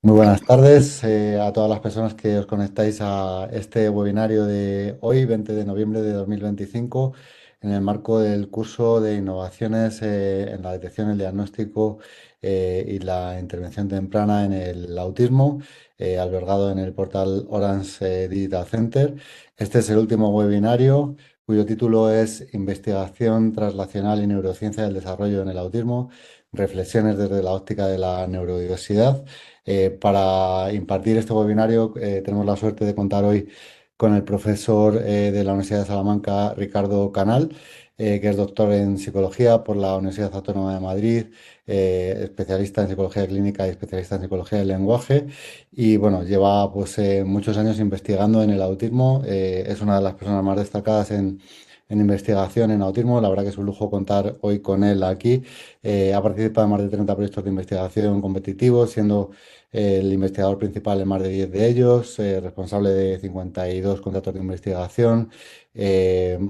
Muy buenas tardes a todas las personas que os conectáis a este webinario de hoy, 20 de noviembre de 2025, en el marco del curso de innovaciones en la detección, el diagnóstico y la intervención temprana en el autismo, albergado en el portal Orange Digital Center. Este es el último webinario cuyo título es Investigación translacional y neurociencia del desarrollo en el autismo, reflexiones desde la óptica de la neurodiversidad. Para impartir este webinario tenemos la suerte de contar hoy con el profesor de la Universidad de Salamanca, Ricardo Canal, que es doctor en psicología por la Universidad Autónoma de Madrid, especialista en psicología clínica y especialista en psicología del lenguaje. Y bueno, lleva pues muchos años investigando en el autismo. Es una de las personas más destacadas en investigación en autismo. La verdad que es un lujo contar hoy con él aquí. Ha participado en más de 30 proyectos de investigación competitivos, siendo el investigador principal en más de 10 de ellos, responsable de 52 contratos de investigación,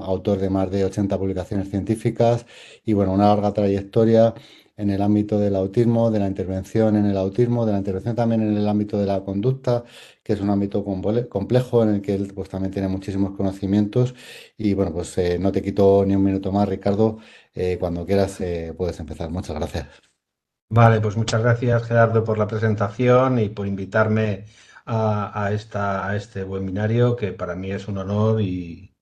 autor de más de 80 publicaciones científicas y bueno, una larga trayectoria en el ámbito del autismo, de la intervención en el autismo, de la intervención también en el ámbito de la conducta, que es un ámbito complejo en el que él pues también tiene muchísimos conocimientos. Y bueno, pues no te quito ni un minuto más, Ricardo. Cuando quieras puedes empezar. Muchas gracias. Vale, pues muchas gracias Gerardo por la presentación y por invitarme a este webinario que para mí es un honor y,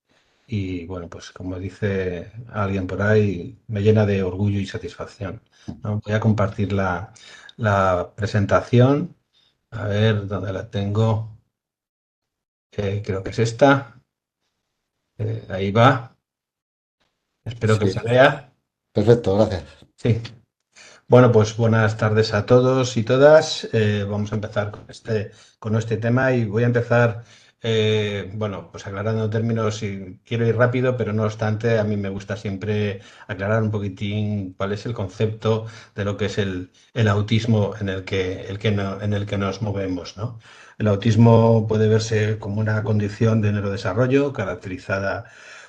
bueno, pues como dice alguien por ahí, me llena de orgullo y satisfacción, ¿no? Voy a compartir la presentación, a ver dónde la tengo. Creo que es esta. Ahí va, espero que Sí, se vea. perfecto, gracias. Sí. Bueno, pues buenas tardes a todos y todas. Vamos a empezar con este tema y voy a empezar, bueno, pues aclarando términos y quiero ir rápido, pero no obstante, a mí me gusta siempre aclarar un poquitín cuál es el concepto de lo que es el autismo en el que nos movemos, ¿no? El autismo puede verse como una condición de neurodesarrollo caracterizada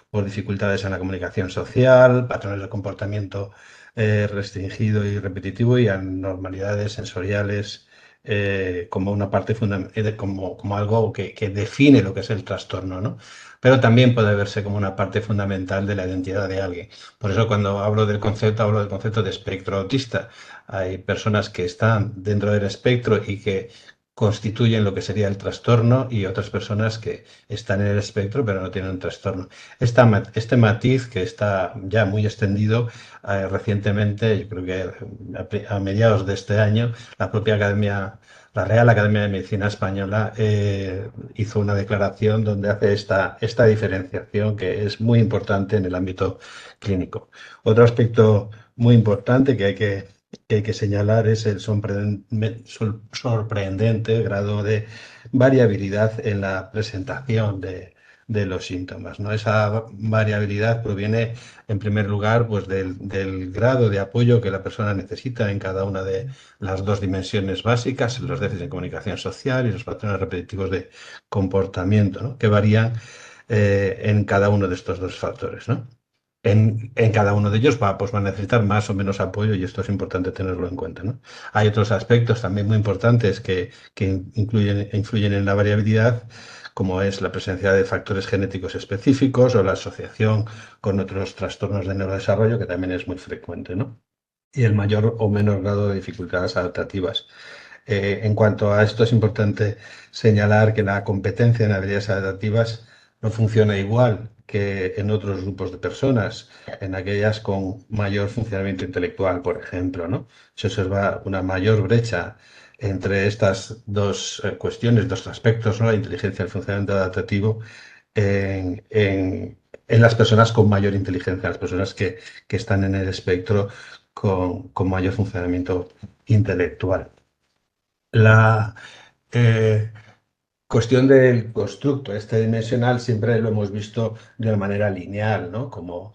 por dificultades en la comunicación social, patrones de comportamiento restringido y repetitivo y anormalidades sensoriales como una parte fundamental, como algo que define lo que es el trastorno, ¿no? Pero también puede verse como una parte fundamental de la identidad de alguien. Por eso cuando hablo del concepto de espectro autista. Hay personas que están dentro del espectro y que constituyen lo que sería el trastorno y otras personas que están en el espectro pero no tienen un trastorno. Este matiz que está ya muy extendido recientemente, yo creo que a mediados de este año, la propia Academia, la Real Academia de Medicina Española hizo una declaración donde hace esta diferenciación que es muy importante en el ámbito clínico. Otro aspecto muy importante que hay que señalar es el sorprendente grado de variabilidad en la presentación de los síntomas, ¿no? Esa variabilidad proviene, en primer lugar, pues del grado de apoyo que la persona necesita en cada una de las dos dimensiones básicas, los déficits de comunicación social y los patrones repetitivos de comportamiento, ¿no? Que varían en cada uno de estos dos factores, ¿no? En cada uno de ellos pues va a necesitar más o menos apoyo y esto es importante tenerlo en cuenta, ¿no? Hay otros aspectos también muy importantes que influyen en la variabilidad, como es la presencia de factores genéticos específicos o la asociación con otros trastornos de neurodesarrollo, que también es muy frecuente, ¿no? Y el mayor o menor grado de dificultades adaptativas. En cuanto a esto, es importante señalar que la competencia en habilidades adaptativas no funciona igual que en otros grupos de personas, en aquellas con mayor funcionamiento intelectual, por ejemplo, ¿no? Se observa una mayor brecha entre estas dos cuestiones, dos aspectos, ¿no? La inteligencia y el funcionamiento adaptativo en las personas con mayor inteligencia, las personas que están en el espectro con mayor funcionamiento intelectual. La eh, cuestión del constructo este dimensional siempre lo hemos visto de una manera lineal, ¿no? Como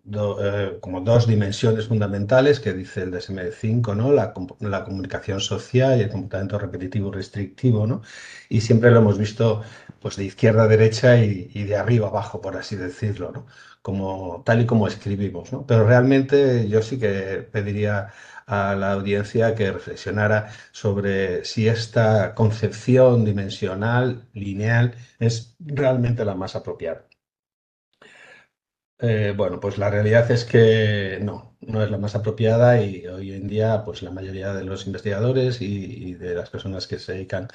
dos dimensiones fundamentales que dice el DSM-5, ¿no? La comunicación social y el comportamiento repetitivo restrictivo, ¿no? Y siempre lo hemos visto pues de izquierda a derecha y de arriba a abajo, por así decirlo, ¿no? Como, tal y como escribimos, ¿no? Pero realmente yo sí que pediría a la audiencia que reflexionara sobre si esta concepción dimensional, lineal, es realmente la más apropiada. Bueno, pues la realidad es que no es la más apropiada y hoy en día pues la mayoría de los investigadores y de las personas que se dedican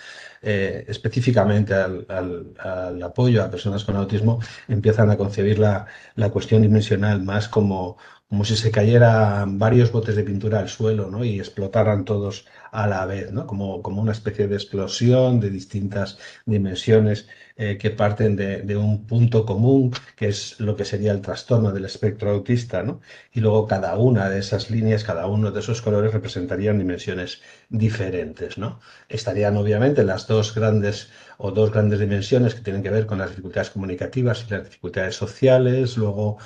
específicamente al apoyo a personas con autismo empiezan a concebir la cuestión dimensional más como si se cayeran varios botes de pintura al suelo, ¿no? Y explotaran todos a la vez, ¿no? Como una especie de explosión de distintas dimensiones que parten de un punto común, que es lo que sería el trastorno del espectro autista, ¿no? Y luego cada una de esas líneas, cada uno de esos colores representarían dimensiones diferentes, ¿no? Estarían obviamente las dos grandes dimensiones que tienen que ver con las dificultades comunicativas y las dificultades sociales, luego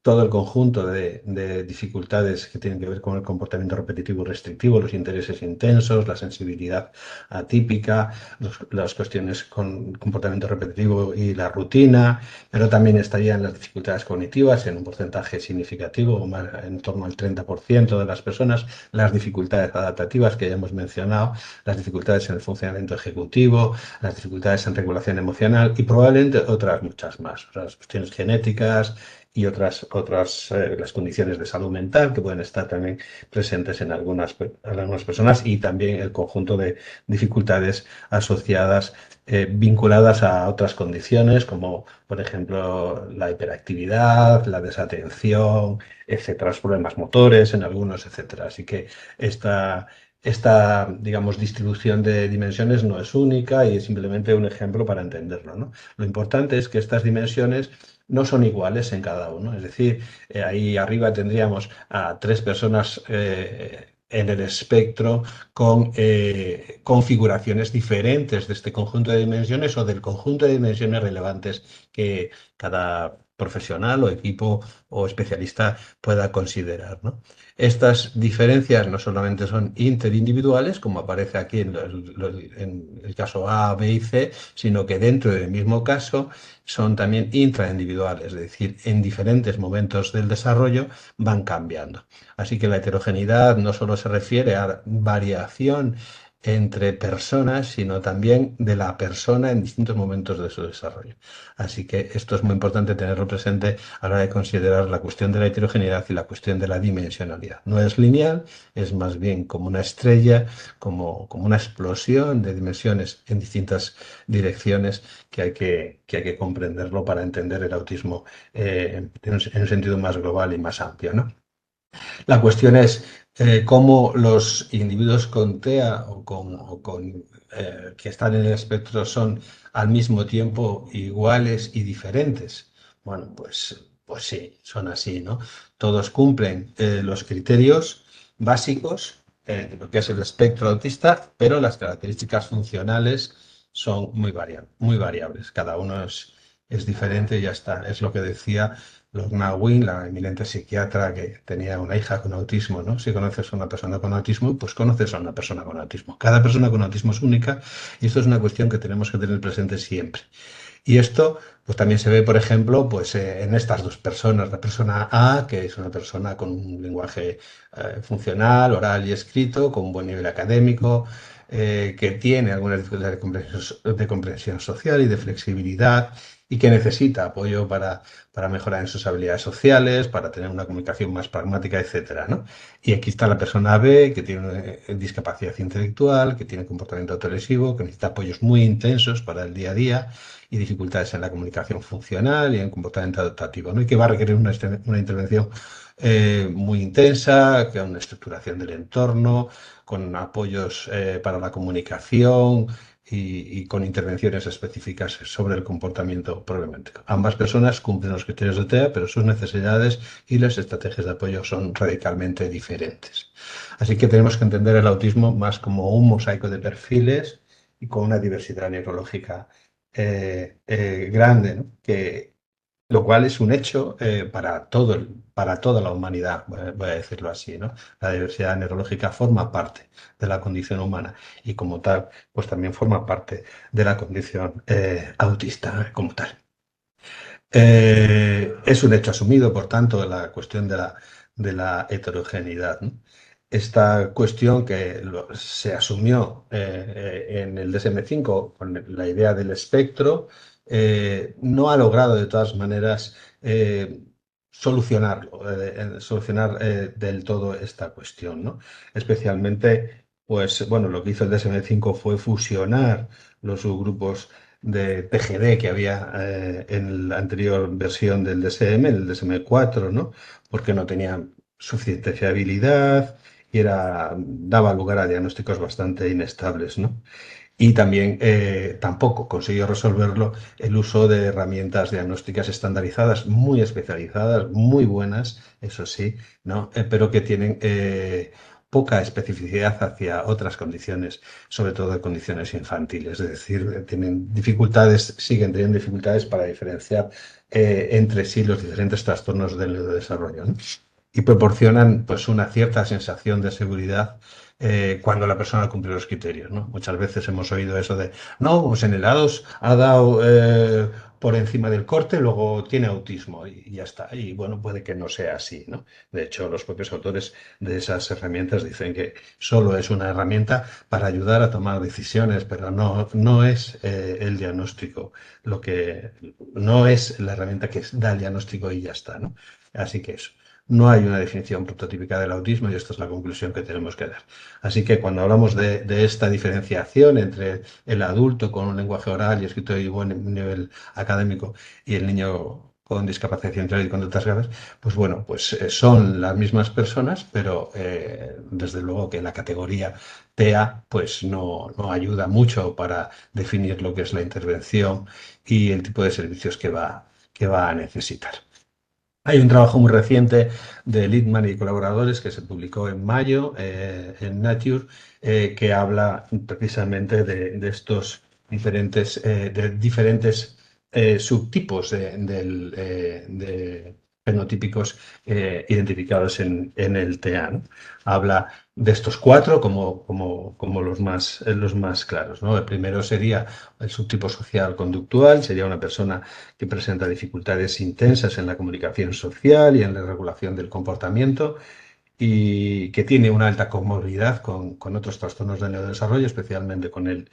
todo el conjunto de dificultades que tienen que ver con el comportamiento repetitivo y restrictivo, los intereses intensos, la sensibilidad atípica, las cuestiones con comportamiento repetitivo y la rutina, pero también estarían las dificultades cognitivas en un porcentaje significativo, en torno al 30% de las personas, las dificultades adaptativas que ya hemos mencionado, las dificultades en el funcionamiento ejecutivo, las dificultades en regulación emocional y probablemente otras muchas más, las cuestiones genéticas y las condiciones de salud mental que pueden estar también presentes en algunas personas y también el conjunto de dificultades asociadas vinculadas a otras condiciones como por ejemplo la hiperactividad, la desatención, etcétera, los problemas motores en algunos, etcétera. Así que digamos, distribución de dimensiones no es única y es simplemente un ejemplo para entenderlo, ¿no? Lo importante es que estas dimensiones no son iguales en cada uno. Es decir, ahí arriba tendríamos a tres personas en el espectro con configuraciones diferentes de este conjunto de dimensiones o del conjunto de dimensiones relevantes que cada profesional o equipo o especialista pueda considerar, ¿no? Estas diferencias no solamente son interindividuales, como aparece aquí en el caso A, B y C, sino que dentro del mismo caso son también intraindividuales, es decir, en diferentes momentos del desarrollo van cambiando. Así que la heterogeneidad no solo se refiere a variación entre personas, sino también de la persona en distintos momentos de su desarrollo. Así que esto es muy importante tenerlo presente a la hora de considerar la cuestión de la heterogeneidad y la cuestión de la dimensionalidad. No es lineal, es más bien como una estrella, como una explosión de dimensiones en distintas direcciones que hay que comprenderlo para entender el autismo en un sentido más global y más amplio, ¿no? La cuestión es cómo los individuos con TEA o con que están en el espectro son al mismo tiempo iguales y diferentes. Bueno, pues sí, son así, ¿no? Todos cumplen los criterios básicos de lo que es el espectro autista, pero las características funcionales son muy variables. Cada uno es diferente y ya está. Es lo que decía Lorna Wynne, la eminente psiquiatra que tenía una hija con autismo, ¿no? Si conoces a una persona con autismo, pues conoces a una persona con autismo. Cada persona con autismo es única y esto es una cuestión que tenemos que tener presente siempre. Y esto, pues también se ve, por ejemplo, pues en estas dos personas. La persona A, que es una persona con un lenguaje funcional, oral y escrito, con un buen nivel académico, que tiene algunas dificultades de comprensión social y de flexibilidad y que necesita apoyo para mejorar en sus habilidades sociales, para tener una comunicación más pragmática, etcétera, ¿no? Y aquí está la persona B, que tiene discapacidad intelectual, que tiene comportamiento autolesivo, que necesita apoyos muy intensos para el día a día y dificultades en la comunicación funcional y en comportamiento adaptativo, ¿no? Y que va a requerir una intervención muy intensa, con una estructuración del entorno, con apoyos para la comunicación y con intervenciones específicas sobre el comportamiento problemático. Ambas personas cumplen los criterios de TEA, pero sus necesidades y las estrategias de apoyo son radicalmente diferentes. Así que tenemos que entender el autismo más como un mosaico de perfiles y con una diversidad neurológica grande, ¿no? Lo cual es un hecho para toda la humanidad, voy a decirlo así, ¿no? La diversidad neurológica forma parte de la condición humana y como tal, pues también forma parte de la condición autista como tal. Es un hecho asumido, por tanto, la cuestión de la heterogeneidad, ¿no? esta cuestión que se asumió en el DSM-5 con la idea del espectro, no ha logrado de todas maneras solucionar del todo esta cuestión, ¿no? Especialmente, pues bueno, lo que hizo el DSM-5 fue fusionar los subgrupos de TGD que había en la anterior versión del DSM, el DSM-4, ¿no? Porque no tenían suficiente fiabilidad y daba lugar a diagnósticos bastante inestables, ¿no? Y también tampoco consiguió resolverlo el uso de herramientas diagnósticas estandarizadas, muy especializadas, muy buenas, eso sí, ¿no? Pero que tienen poca especificidad hacia otras condiciones, sobre todo de condiciones infantiles. Es decir, tienen dificultades, siguen teniendo dificultades para diferenciar entre sí los diferentes trastornos del neurodesarrollo, ¿no? Y proporcionan pues una cierta sensación de seguridad cuando la persona cumple los criterios, ¿no? Muchas veces hemos oído eso de, no, pues en helados ha dado por encima del corte, luego tiene autismo y ya está. Y bueno, puede que no sea así, ¿no? De hecho, los propios autores de esas herramientas dicen que solo es una herramienta para ayudar a tomar decisiones, pero no es el diagnóstico, lo que no es la herramienta que da el diagnóstico y ya está, ¿no? Así que eso. No hay una definición prototípica del autismo y esta es la conclusión que tenemos que dar. Así que cuando hablamos de esta diferenciación entre el adulto con un lenguaje oral y escrito y buen nivel académico y el niño con discapacidad intelectual y conductas graves, pues bueno, pues son las mismas personas, pero desde luego que la categoría TEA pues no ayuda mucho para definir lo que es la intervención y el tipo de servicios que va a necesitar. Hay un trabajo muy reciente de Littman y colaboradores que se publicó en mayo en Nature, que habla precisamente de estos diferentes subtipos de fenotípicos identificados en el TEA, ¿no? Habla de estos cuatro como los más claros, ¿no? El primero sería el subtipo social conductual, sería una persona que presenta dificultades intensas en la comunicación social y en la regulación del comportamiento y que tiene una alta comorbilidad con otros trastornos del neurodesarrollo, especialmente con el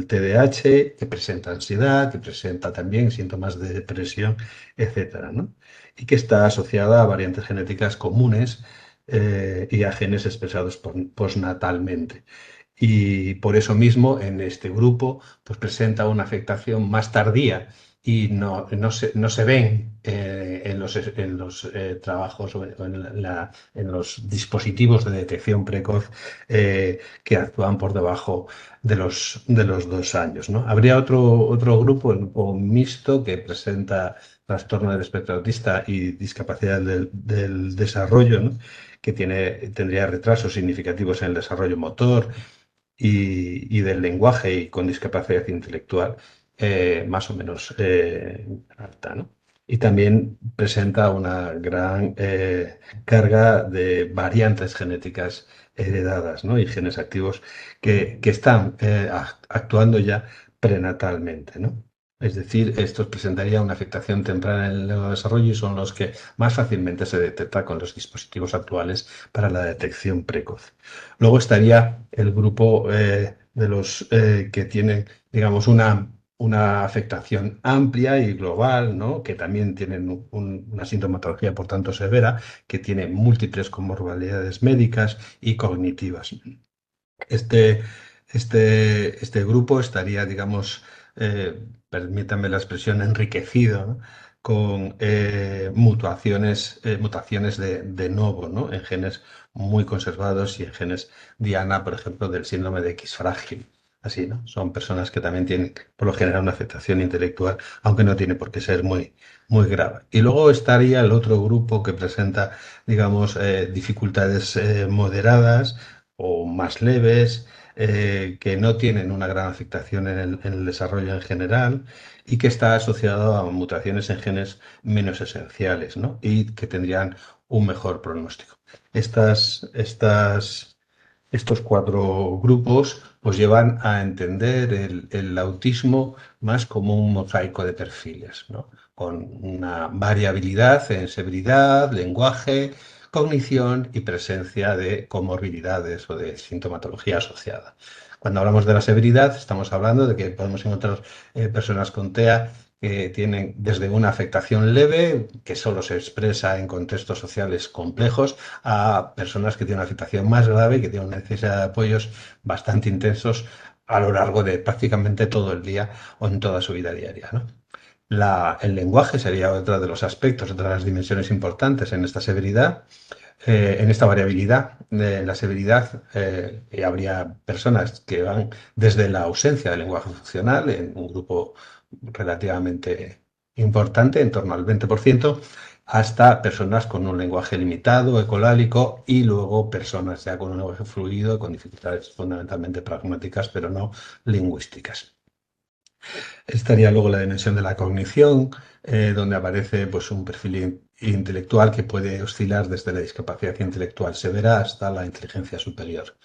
TDAH, que presenta ansiedad, que presenta también síntomas de depresión, etcétera, ¿no? Y que está asociada a variantes genéticas comunes y a genes expresados postnatalmente. Y por eso mismo en este grupo pues presenta una afectación más tardía y no se ven en los trabajos o en los dispositivos de detección precoz que actúan por debajo de los 2 años, ¿no? Habría otro grupo, el grupo mixto, que presenta trastorno del espectro autista y discapacidad del desarrollo, ¿no? Que tendría retrasos significativos en el desarrollo motor y del lenguaje y con discapacidad intelectual más o menos alta, ¿no? Y también presenta una gran carga de variantes genéticas heredadas, ¿no? Y genes activos que están actuando ya prenatalmente, ¿no? Es decir, estos presentarían una afectación temprana en el neurodesarrollo y son los que más fácilmente se detecta con los dispositivos actuales para la detección precoz. Luego estaría el grupo de los que tienen, digamos, una afectación amplia y global, ¿no? Que también tienen una sintomatología, por tanto, severa, que tiene múltiples comorbilidades médicas y cognitivas. Este, este grupo estaría, digamos, permítanme la expresión, enriquecido, ¿no? Con mutaciones de novo, ¿no? En genes muy conservados y en genes Diana, por ejemplo, del síndrome de X frágil. Así, ¿no? Son personas que también tienen, por lo general, una afectación intelectual, aunque no tiene por qué ser muy grave. Y luego estaría el otro grupo que presenta, digamos, dificultades moderadas o más leves, que no tienen una gran afectación en el desarrollo en general y que está asociado a mutaciones en genes menos esenciales, ¿no? Y que tendrían un mejor pronóstico. Estos cuatro grupos pues llevan a entender el autismo más como un mosaico de perfiles, ¿no? Con una variabilidad en severidad, lenguaje, cognición y presencia de comorbilidades o de sintomatología asociada. Cuando hablamos de la severidad, estamos hablando de que podemos encontrar personas con TEA que tienen desde una afectación leve, que solo se expresa en contextos sociales complejos, a personas que tienen una afectación más grave y que tienen una necesidad de apoyos bastante intensos a lo largo de prácticamente todo el día o en toda su vida diaria, ¿no? El lenguaje sería otro de los aspectos, otra de las dimensiones importantes en esta severidad, en esta variabilidad de la severidad. Y habría personas que van desde la ausencia de lenguaje funcional, en un grupo relativamente importante, en torno al 20%, hasta personas con un lenguaje limitado, ecolálico, y luego personas ya con un lenguaje fluido, con dificultades fundamentalmente pragmáticas, pero no lingüísticas. Estaría luego la dimensión de la cognición, donde aparece pues, un perfil intelectual que puede oscilar desde la discapacidad intelectual severa hasta la inteligencia superior.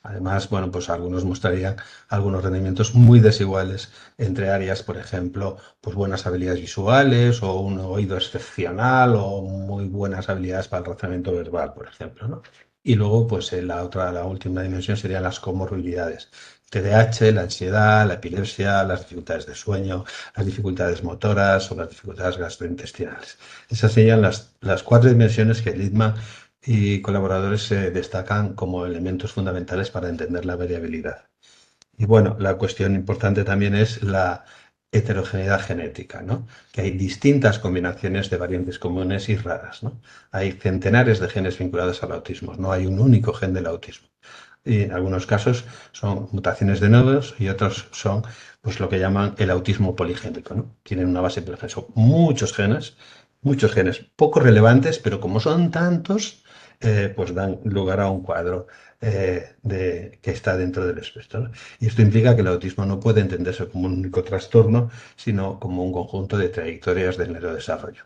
Además, bueno, pues algunos mostrarían algunos rendimientos muy desiguales entre áreas, por ejemplo, pues buenas habilidades visuales o un oído excepcional o muy buenas habilidades para el razonamiento verbal, por ejemplo, ¿no? Y luego, pues la última dimensión serían las comorbilidades. TDAH, la ansiedad, la epilepsia, las dificultades de sueño, las dificultades motoras o las dificultades gastrointestinales. Esas serían las cuatro dimensiones que Littman y colaboradores se destacan como elementos fundamentales para entender la variabilidad. Y bueno, la cuestión importante también es la heterogeneidad genética, ¿no? Que hay distintas combinaciones de variantes comunes y raras, ¿no? Hay centenares de genes vinculados al autismo, no hay un único gen del autismo. Y en algunos casos son mutaciones de nodos y otros son pues, lo que llaman el autismo poligénico, ¿no? Tienen una base, por ejemplo, son muchos genes poco relevantes, pero como son tantos, pues dan lugar a un cuadro que está dentro del espectro, ¿no? Y esto implica que el autismo no puede entenderse como un único trastorno, sino como un conjunto de trayectorias del neurodesarrollo.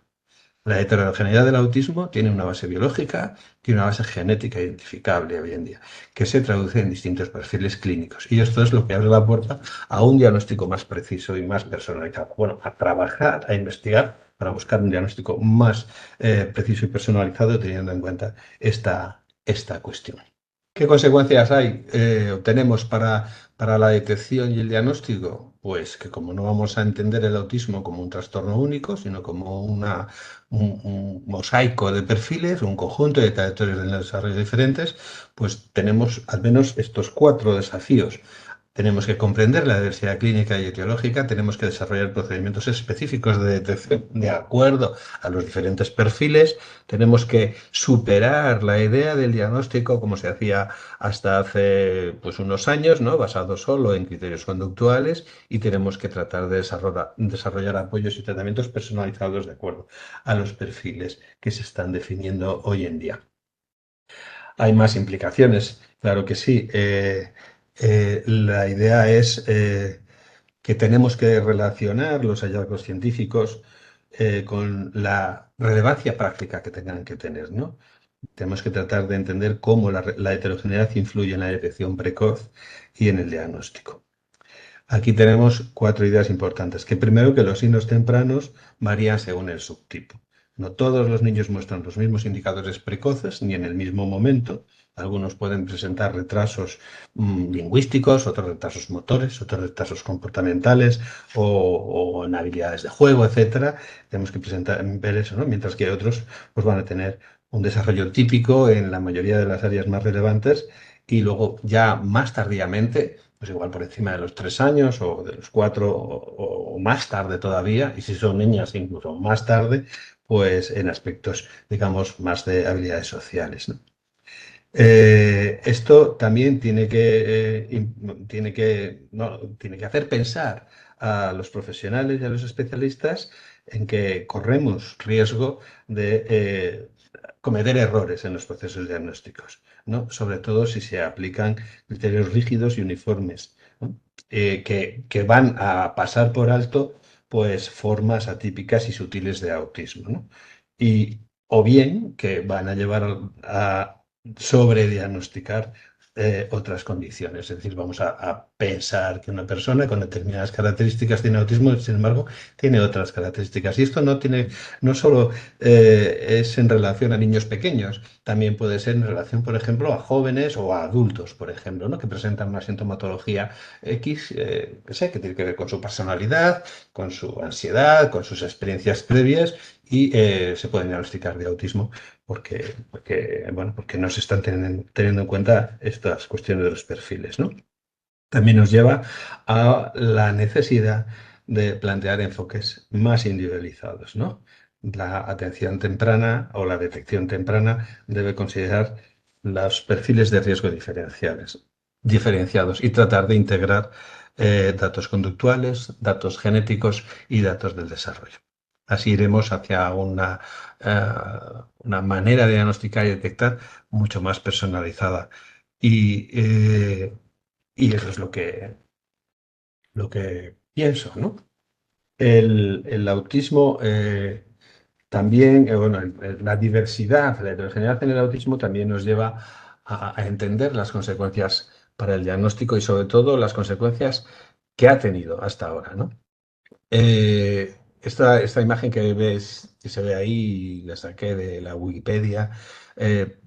La heterogeneidad del autismo tiene una base biológica, tiene una base genética identificable hoy en día, que se traduce en distintos perfiles clínicos. Y esto es lo que abre la puerta a un diagnóstico más preciso y más personalizado. Bueno, a trabajar, a investigar para buscar un diagnóstico más preciso y personalizado teniendo en cuenta esta cuestión. ¿Qué consecuencias obtenemos para la detección y el diagnóstico? Pues que como no vamos a entender el autismo como un trastorno único, sino como un mosaico de perfiles, un conjunto de trayectorias del desarrollo diferentes, pues tenemos al menos estos cuatro desafíos. Tenemos que comprender la diversidad clínica y etiológica, tenemos que desarrollar procedimientos específicos de detección de acuerdo a los diferentes perfiles, tenemos que superar la idea del diagnóstico como se hacía hasta hace pues, unos años, ¿no? Basado solo en criterios conductuales, y tenemos que tratar de desarrollar apoyos y tratamientos personalizados de acuerdo a los perfiles que se están definiendo hoy en día. Hay más implicaciones, claro que sí. La idea es que tenemos que relacionar los hallazgos científicos con la relevancia práctica que tengan que tener, ¿no? Tenemos que tratar de entender cómo la heterogeneidad influye en la detección precoz y en el diagnóstico. Aquí tenemos cuatro ideas importantes. Que primero, que los signos tempranos varían según el subtipo. No todos los niños muestran los mismos indicadores precoces ni en el mismo momento. Algunos pueden presentar retrasos lingüísticos, otros retrasos motores, otros retrasos comportamentales o en habilidades de juego, etcétera. Tenemos que ver eso, ¿no? Mientras que otros pues, van a tener un desarrollo típico en la mayoría de las áreas más relevantes, y luego ya más tardíamente, pues igual por encima de los 3 años o de los 4 o más tarde todavía, y si son niñas incluso más tarde, pues en aspectos, digamos, más de habilidades sociales, ¿no? Esto también tiene que hacer pensar a los profesionales y a los especialistas en que corremos riesgo de cometer errores en los procesos diagnósticos, ¿no? Sobre todo si se aplican criterios rígidos y uniformes, ¿no? Que van a pasar por alto pues, formas atípicas y sutiles de autismo, ¿no? O bien que van a llevar a sobrediagnosticar otras condiciones. Es decir, vamos a pensar que una persona con determinadas características tiene autismo, sin embargo, tiene otras características. Y esto no solo es en relación a niños pequeños, también puede ser en relación, por ejemplo, a jóvenes o a adultos, por ejemplo, ¿no? Que presentan una sintomatología X, que sé, que tiene que ver con su personalidad, con su ansiedad, con sus experiencias previas y se pueden diagnosticar de autismo porque no se están teniendo en cuenta estas cuestiones de los perfiles, ¿no? También nos lleva a la necesidad de plantear enfoques más individualizados, ¿no? La atención temprana o la detección temprana debe considerar los perfiles de riesgo diferenciados y tratar de integrar datos conductuales, datos genéticos y datos del desarrollo. Así iremos hacia eh, una manera de diagnosticar y detectar mucho más personalizada. Y, eh, y eso es lo que pienso, ¿no? El autismo también, bueno, la diversidad, la heterogeneidad en el autismo también nos lleva a entender las consecuencias para el diagnóstico y sobre todo las consecuencias que ha tenido hasta ahora, ¿no? Esta imagen que ves, que se ve ahí, la saqué de la Wikipedia, eh,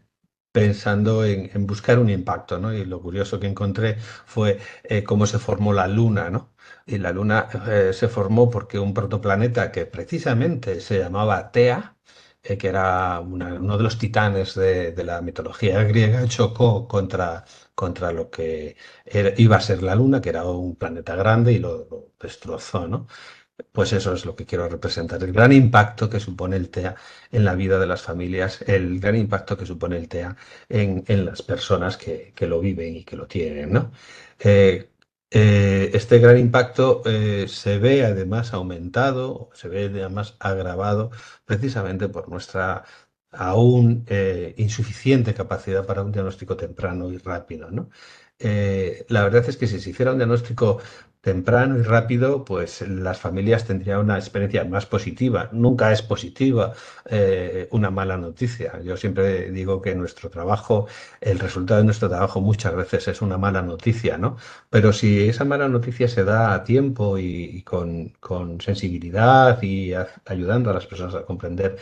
pensando en buscar un impacto, ¿no? Y lo curioso que encontré fue cómo se formó la Luna, ¿no? Y la Luna se formó porque un protoplaneta que precisamente se llamaba Tea, que era uno de los titanes de la mitología griega, chocó contra lo que iba a ser la Luna, que era un planeta grande, y lo destrozó, ¿no? Pues eso es lo que quiero representar, el gran impacto que supone el TEA en la vida de las familias, el gran impacto que supone el TEA en las personas que lo viven y que lo tienen, ¿no? Eh, este gran impacto se ve además aumentado, se ve además agravado precisamente por nuestra aún insuficiente capacidad para un diagnóstico temprano y rápido, ¿no? La verdad es que si se hiciera un diagnóstico temprano y rápido, pues las familias tendrían una experiencia más positiva. Nunca es positiva una mala noticia. Yo siempre digo que nuestro trabajo, el resultado de nuestro trabajo muchas veces es una mala noticia, ¿no? Pero si esa mala noticia se da a tiempo y con sensibilidad y ayudando a las personas a comprender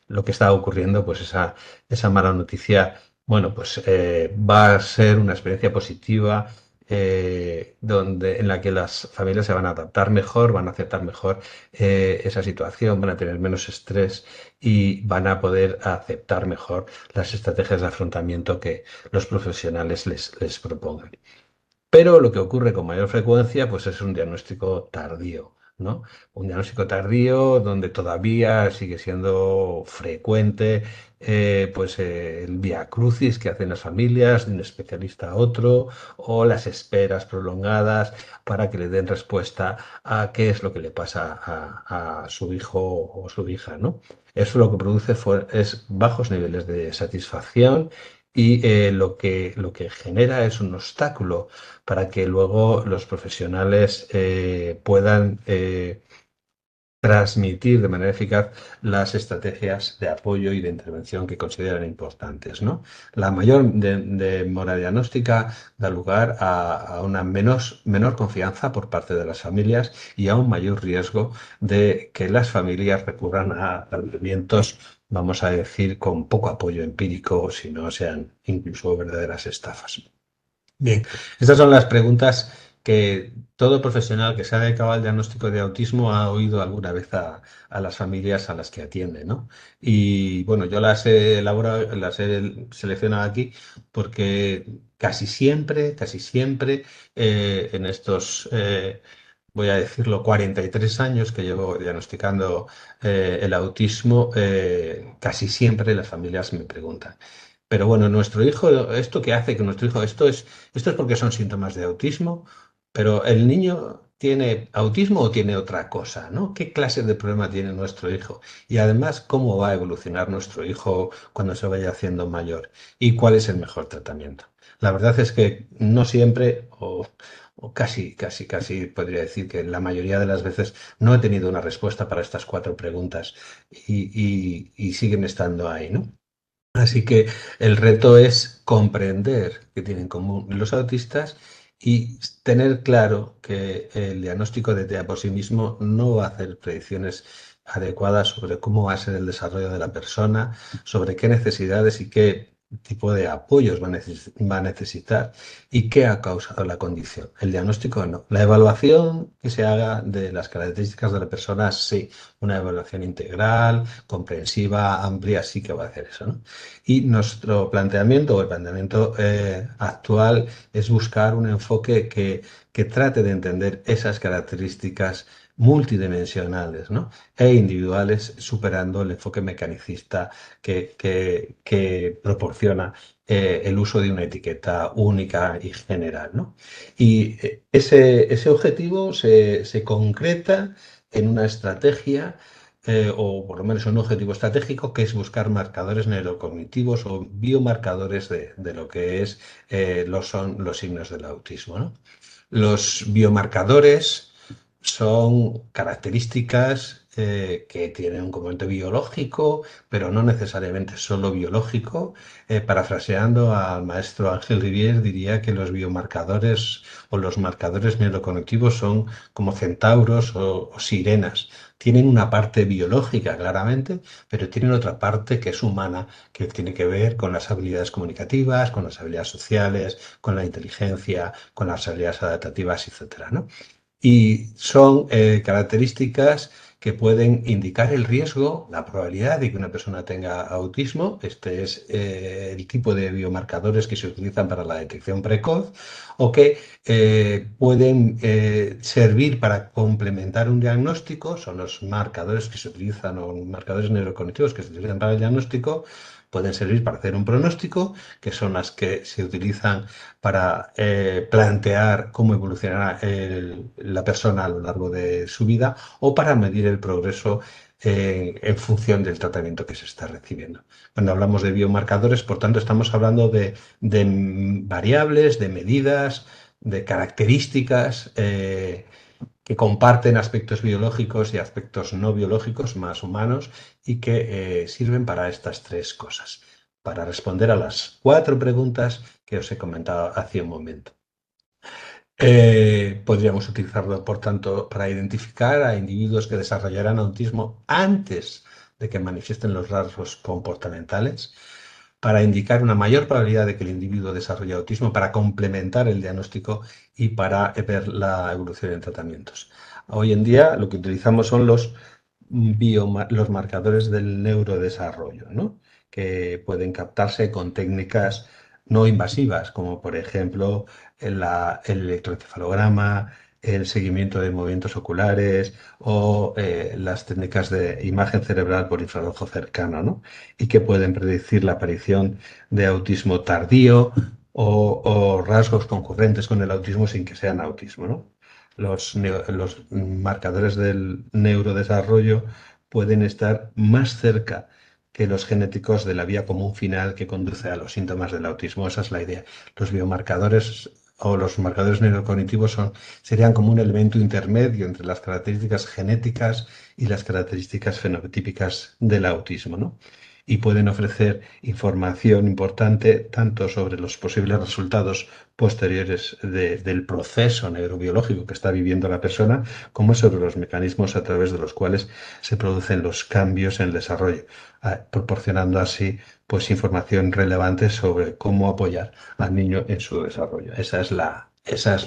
lo que está ocurriendo, pues esa mala noticia, bueno, pues va a ser una experiencia positiva en la que las familias se van a adaptar mejor, van a aceptar mejor esa situación, van a tener menos estrés y van a poder aceptar mejor las estrategias de afrontamiento que los profesionales les propongan. Pero lo que ocurre con mayor frecuencia, pues es un diagnóstico tardío, ¿no? Un diagnóstico tardío donde todavía sigue siendo frecuente, el viacrucis que hacen las familias de un especialista a otro, o las esperas prolongadas para que le den respuesta a qué es lo que le pasa a su hijo o su hija, ¿no? Eso lo que produce es bajos niveles de satisfacción y lo que genera es un obstáculo para que luego los profesionales puedan transmitir de manera eficaz las estrategias de apoyo y de intervención que consideran importantes, ¿no? La mayor demora diagnóstica da lugar a una menor confianza por parte de las familias y a un mayor riesgo de que las familias recurran a tratamientos, vamos a decir, con poco apoyo empírico, si no sean incluso verdaderas estafas. Bien, estas son las preguntas que todo profesional que se ha dedicado al diagnóstico de autismo ha oído alguna vez a las familias a las que atiende, ¿no? Y bueno, yo las he elaborado, las he seleccionado aquí porque casi siempre en estos, voy a decirlo, 43 años que llevo diagnosticando el autismo, casi siempre las familias me preguntan. Pero bueno, nuestro hijo, ¿esto qué hace que nuestro hijo, esto es porque son síntomas de autismo? Pero el niño tiene autismo o tiene otra cosa, ¿no? ¿Qué clase de problema tiene nuestro hijo? Y además, ¿cómo va a evolucionar nuestro hijo cuando se vaya haciendo mayor? ¿Y cuál es el mejor tratamiento? La verdad es que no siempre, o casi podría decir que la mayoría de las veces no he tenido una respuesta para estas cuatro preguntas y siguen estando ahí, ¿no? Así que el reto es comprender qué tienen en común los autistas y tener claro que el diagnóstico de TEA por sí mismo no va a hacer predicciones adecuadas sobre cómo va a ser el desarrollo de la persona, sobre qué necesidades y qué tipo de apoyos va a necesitar y qué ha causado la condición. El diagnóstico no. La evaluación que se haga de las características de la persona, sí, una evaluación integral, comprensiva, amplia, sí que va a hacer eso, ¿no? Y nuestro planteamiento, o el planteamiento actual, es buscar un enfoque que trate de entender esas características multidimensionales, ¿no? E individuales, superando el enfoque mecanicista que proporciona el uso de una etiqueta única y general, ¿no? Y ese objetivo se concreta en una estrategia o por lo menos un objetivo estratégico, que es buscar marcadores neurocognitivos o biomarcadores de lo que son los signos del autismo, ¿no? Los biomarcadores son características que tienen un componente biológico, pero no necesariamente solo biológico. Parafraseando al maestro Ángel Rivière, diría que los biomarcadores o los marcadores neurocognitivos son como centauros o sirenas. Tienen una parte biológica, claramente, pero tienen otra parte que es humana, que tiene que ver con las habilidades comunicativas, con las habilidades sociales, con la inteligencia, con las habilidades adaptativas, etcétera, ¿no? Y son características que pueden indicar el riesgo, la probabilidad de que una persona tenga autismo. Este es el tipo de biomarcadores que se utilizan para la detección precoz o que pueden servir para complementar un diagnóstico. Son los marcadores que se utilizan o marcadores neurocognitivos que se utilizan para el diagnóstico. Pueden servir para hacer un pronóstico, que son las que se utilizan para plantear cómo evolucionará la persona a lo largo de su vida o para medir el progreso en función del tratamiento que se está recibiendo. Cuando hablamos de biomarcadores, por tanto, estamos hablando de variables, de medidas, de características que comparten aspectos biológicos y aspectos no biológicos más humanos y que sirven para estas tres cosas, para responder a las cuatro preguntas que os he comentado hace un momento. Podríamos utilizarlo, por tanto, para identificar a individuos que desarrollarán autismo antes de que manifiesten los rasgos comportamentales, para indicar una mayor probabilidad de que el individuo desarrolle autismo, para complementar el diagnóstico y para ver la evolución en tratamientos. Hoy en día lo que utilizamos son los marcadores del neurodesarrollo, ¿no? Que pueden captarse con técnicas no invasivas, como por ejemplo el electroencefalograma, el seguimiento de movimientos oculares o las técnicas de imagen cerebral por infrarrojo cercano, ¿no? Y que pueden predecir la aparición de autismo tardío o rasgos concurrentes con el autismo sin que sean autismo, ¿no? Los marcadores del neurodesarrollo pueden estar más cerca que los genéticos de la vía común final que conduce a los síntomas del autismo. Esa es la idea. Los biomarcadores o los marcadores neurocognitivos serían como un elemento intermedio entre las características genéticas y las características fenotípicas del autismo, ¿no? Y pueden ofrecer información importante tanto sobre los posibles resultados posteriores del proceso neurobiológico que está viviendo la persona, como sobre los mecanismos a través de los cuales se producen los cambios en el desarrollo, proporcionando así pues información relevante sobre cómo apoyar al niño en su desarrollo. Esa es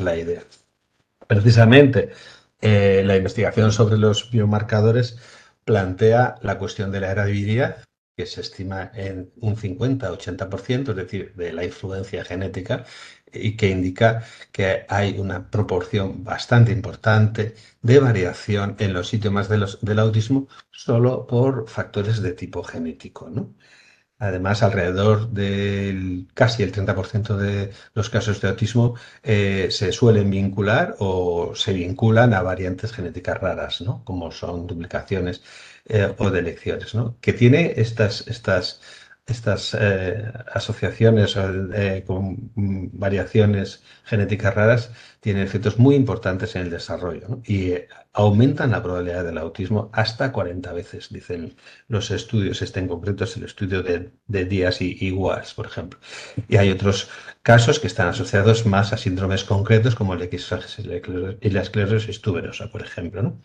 la idea. Precisamente, la investigación sobre los biomarcadores plantea la cuestión de la heredabilidad, que se estima en un 50-80%, es decir, de la influencia genética, y que indica que hay una proporción bastante importante de variación en los síntomas del autismo solo por factores de tipo genético, ¿no? Además, alrededor del casi el 30% de los casos de autismo se suelen vincular o se vinculan a variantes genéticas raras, ¿no? Como son duplicaciones o delecciones, ¿no? Que tiene estas estas asociaciones con variaciones genéticas raras tienen efectos muy importantes en el desarrollo, ¿no? Y aumentan la probabilidad del autismo hasta 40 veces, dicen los estudios. Este en concreto es el estudio de Díaz y Watts, por ejemplo. Y hay otros casos que están asociados más a síndromes concretos como el X y la esclerosis tuberosa, por ejemplo, ¿no?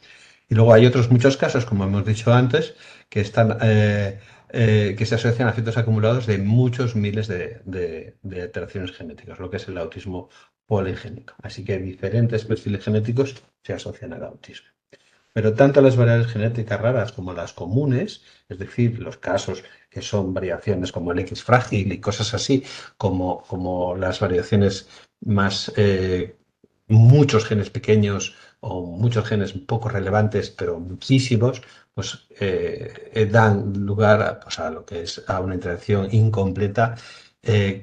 Y luego hay otros muchos casos, como hemos dicho antes, que están que se asocian a efectos acumulados de muchos miles de alteraciones genéticas, lo que es el autismo poligénico. Así que diferentes perfiles genéticos se asocian al autismo. Pero tanto las variables genéticas raras como las comunes, es decir, los casos que son variaciones como el X frágil y cosas así, como las variaciones más, muchos genes pequeños o muchos genes poco relevantes, pero muchísimos, pues dan lugar a, pues, a lo que es a una interacción incompleta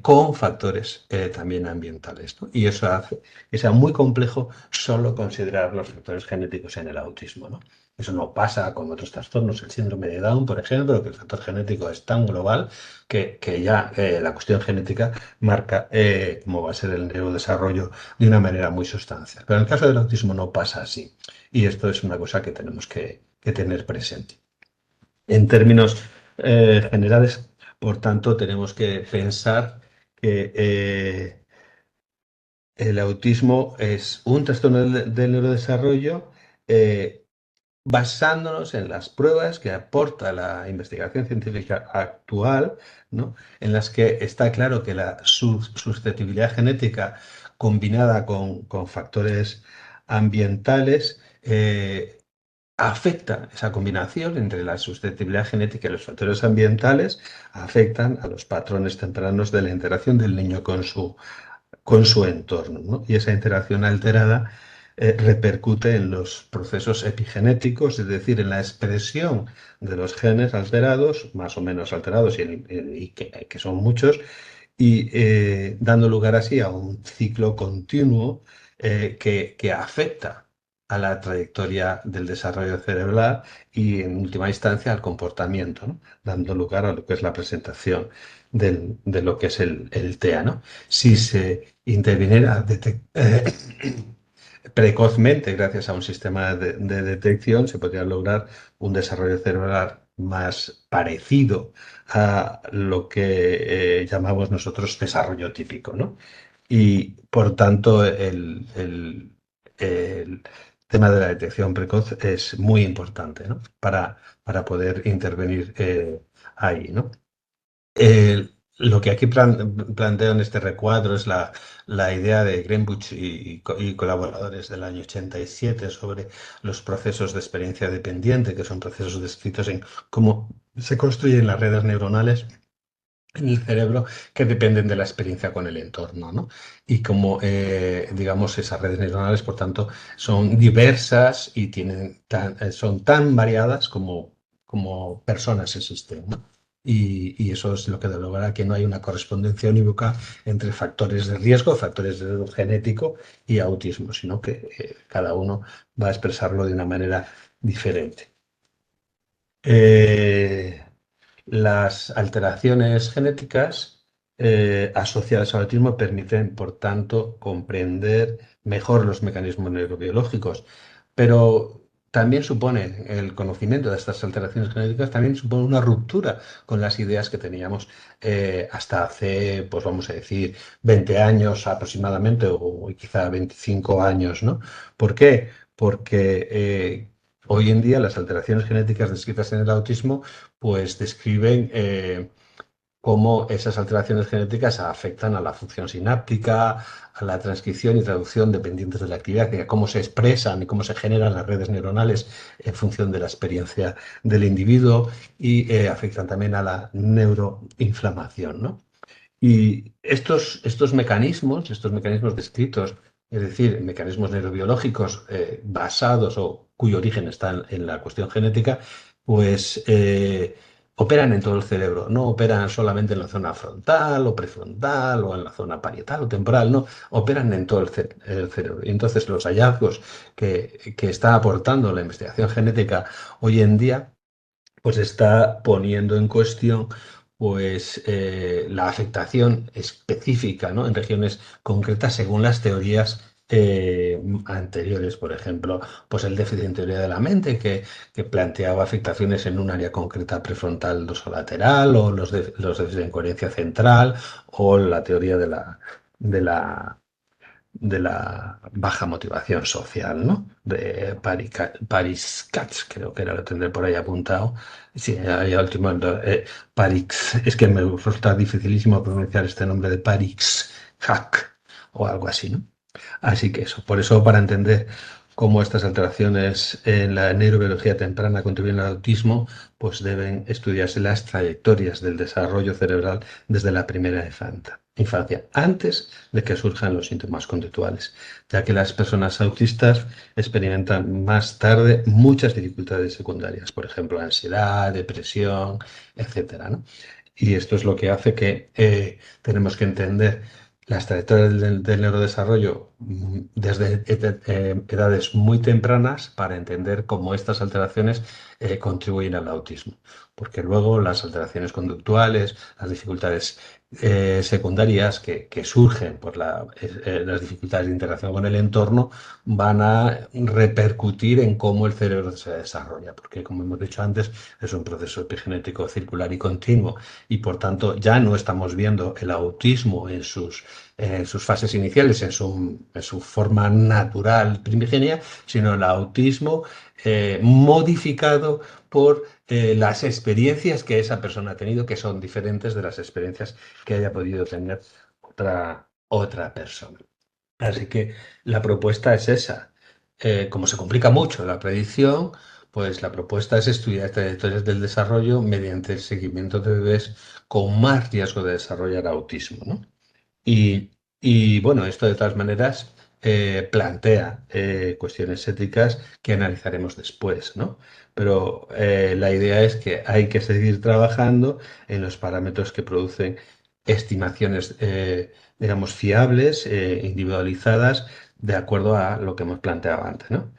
con factores también ambientales, ¿no? Y eso hace que sea muy complejo solo considerar los factores genéticos en el autismo, ¿no? Eso no pasa con otros trastornos, el síndrome de Down, por ejemplo, que el factor genético es tan global que ya la cuestión genética marca cómo va a ser el neurodesarrollo de una manera muy sustancial. Pero en el caso del autismo no pasa así. Y esto es una cosa que tenemos que tener presente. En términos generales, por tanto, tenemos que pensar que el autismo es un trastorno del neurodesarrollo eh, basándonos en las pruebas que aporta la investigación científica actual, ¿no? En las que está claro que la susceptibilidad genética combinada con factores ambientales afecta esa combinación entre la susceptibilidad genética y los factores ambientales, afectan a los patrones tempranos de la interacción del niño con su entorno, ¿no? Y esa interacción alterada repercute en los procesos epigenéticos, es decir, en la expresión de los genes alterados, más o menos alterados, y que son muchos, y dando lugar así a un ciclo continuo que afecta a la trayectoria del desarrollo cerebral y, en última instancia, al comportamiento, ¿no? Dando lugar a lo que es la presentación de lo que es el TEA, ¿no? Si se interviniera precozmente, gracias a un sistema de detección, se podría lograr un desarrollo cerebral más parecido a lo que llamamos nosotros desarrollo típico, ¿no? Y por tanto, el tema de la detección precoz es muy importante, ¿no? Para poder intervenir ahí, ¿no? Lo que aquí planteo en este recuadro es la idea de Greenbuch y colaboradores del año 87 sobre los procesos de experiencia dependiente, que son procesos descritos en cómo se construyen las redes neuronales en el cerebro que dependen de la experiencia con el entorno, ¿no? Y como, digamos, esas redes neuronales, por tanto, son diversas y son tan variadas como personas existen, ¿no? Y eso es lo que da lugar a que no hay una correspondencia unívoca entre factores de riesgo, factores de riesgo genético y autismo, sino que cada uno va a expresarlo de una manera diferente. Eh, las alteraciones genéticas asociadas al autismo permiten, por tanto, comprender mejor los mecanismos neurobiológicos, pero también supone el conocimiento de estas alteraciones genéticas, también supone una ruptura con las ideas que teníamos hasta hace, pues vamos a decir, 20 años aproximadamente o quizá 25 años, ¿no? ¿Por qué? Porque hoy en día las alteraciones genéticas descritas en el autismo pues describen cómo esas alteraciones genéticas afectan a la función sináptica, a la transcripción y traducción dependientes de la actividad, y a cómo se expresan y cómo se generan las redes neuronales en función de la experiencia del individuo y afectan también a la neuroinflamación, ¿no? Y estos mecanismos descritos, es decir, mecanismos neurobiológicos basados o cuyo origen está en la cuestión genética, pues operan en todo el cerebro, no operan solamente en la zona frontal o prefrontal o en la zona parietal o temporal, no, operan en todo el cerebro. Y entonces los hallazgos que está aportando la investigación genética hoy en día, pues está poniendo en cuestión pues la afectación específica, ¿no? En regiones concretas según las teorías anteriores, por ejemplo, pues el déficit en teoría de la mente que planteaba afectaciones en un área concreta prefrontal dorsolateral o los déficits en coherencia central o la teoría de la de la baja motivación social, ¿no? De Paris Katz, creo que era, lo tendré por ahí apuntado. Sí, ahí último, Parix, es que me resulta dificilísimo pronunciar este nombre de Parix Hack o algo así, ¿no? Así que eso, por eso para entender cómo estas alteraciones en la neurobiología temprana contribuyen al autismo, pues deben estudiarse las trayectorias del desarrollo cerebral desde la primera infancia, antes de que surjan los síntomas conductuales, ya que las personas autistas experimentan más tarde muchas dificultades secundarias, por ejemplo, ansiedad, depresión, etcétera, ¿no? Y esto es lo que hace que tenemos que entender las trayectorias del neurodesarrollo desde edades muy tempranas para entender cómo estas alteraciones contribuyen al autismo. Porque luego las alteraciones conductuales, las dificultades secundarias que surgen por las dificultades de interacción con el entorno van a repercutir en cómo el cerebro se desarrolla. Porque, como hemos dicho antes, es un proceso epigenético circular y continuo y por tanto ya no estamos viendo el autismo en sus fases iniciales, en su forma natural primigenia, sino el autismo modificado por las experiencias que esa persona ha tenido, que son diferentes de las experiencias que haya podido tener otra persona. Así que la propuesta es esa. Como se complica mucho la predicción, pues la propuesta es estudiar trayectorias del desarrollo mediante el seguimiento de bebés con más riesgo de desarrollar autismo, ¿no? Y, y, bueno, esto de todas maneras plantea cuestiones éticas que analizaremos después, ¿no? Pero la idea es que hay que seguir trabajando en los parámetros que producen estimaciones, digamos, fiables, individualizadas, de acuerdo a lo que hemos planteado antes, ¿no?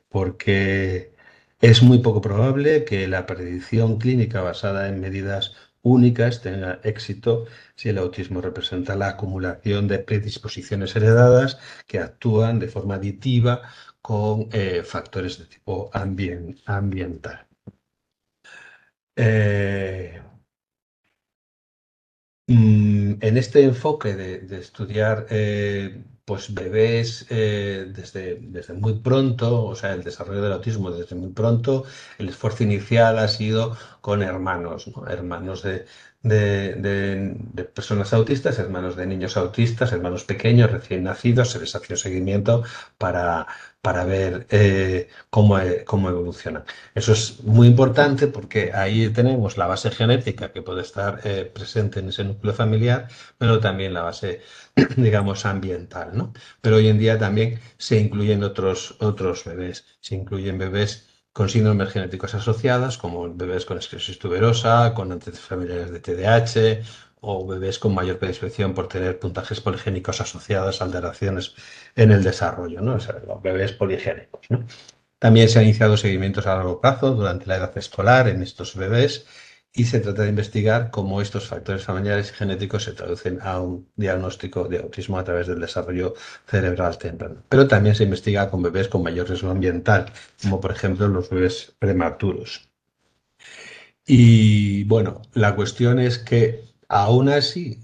Porque es muy poco probable que la predicción clínica basada en medidas únicas tenga éxito si el autismo representa la acumulación de predisposiciones heredadas que actúan de forma aditiva con factores de tipo ambiental. Eh, en este enfoque de estudiar pues bebés desde muy pronto, o sea, el desarrollo del autismo desde muy pronto, el esfuerzo inicial ha sido con hermanos, ¿no? Hermanos de personas autistas, hermanos de niños autistas, hermanos pequeños, recién nacidos, se les hace un seguimiento para, para ver cómo evolucionan. Eso es muy importante porque ahí tenemos la base genética que puede estar presente en ese núcleo familiar, pero también la base, digamos, ambiental, ¿no? Pero hoy en día también se incluyen otros bebés. Se incluyen bebés con síndromes genéticos asociados, como bebés con esclerosis tuberosa, con antecedentes familiares de TDAH, o bebés con mayor predisposición por tener puntajes poligénicos asociados a alteraciones en el desarrollo, ¿no? O sea, los bebés poligénicos, ¿no? También se han iniciado seguimientos a largo plazo durante la edad escolar en estos bebés y se trata de investigar cómo estos factores familiares y genéticos se traducen a un diagnóstico de autismo a través del desarrollo cerebral temprano. Pero también se investiga con bebés con mayor riesgo ambiental, como por ejemplo los bebés prematuros. Y bueno, la cuestión es que aún así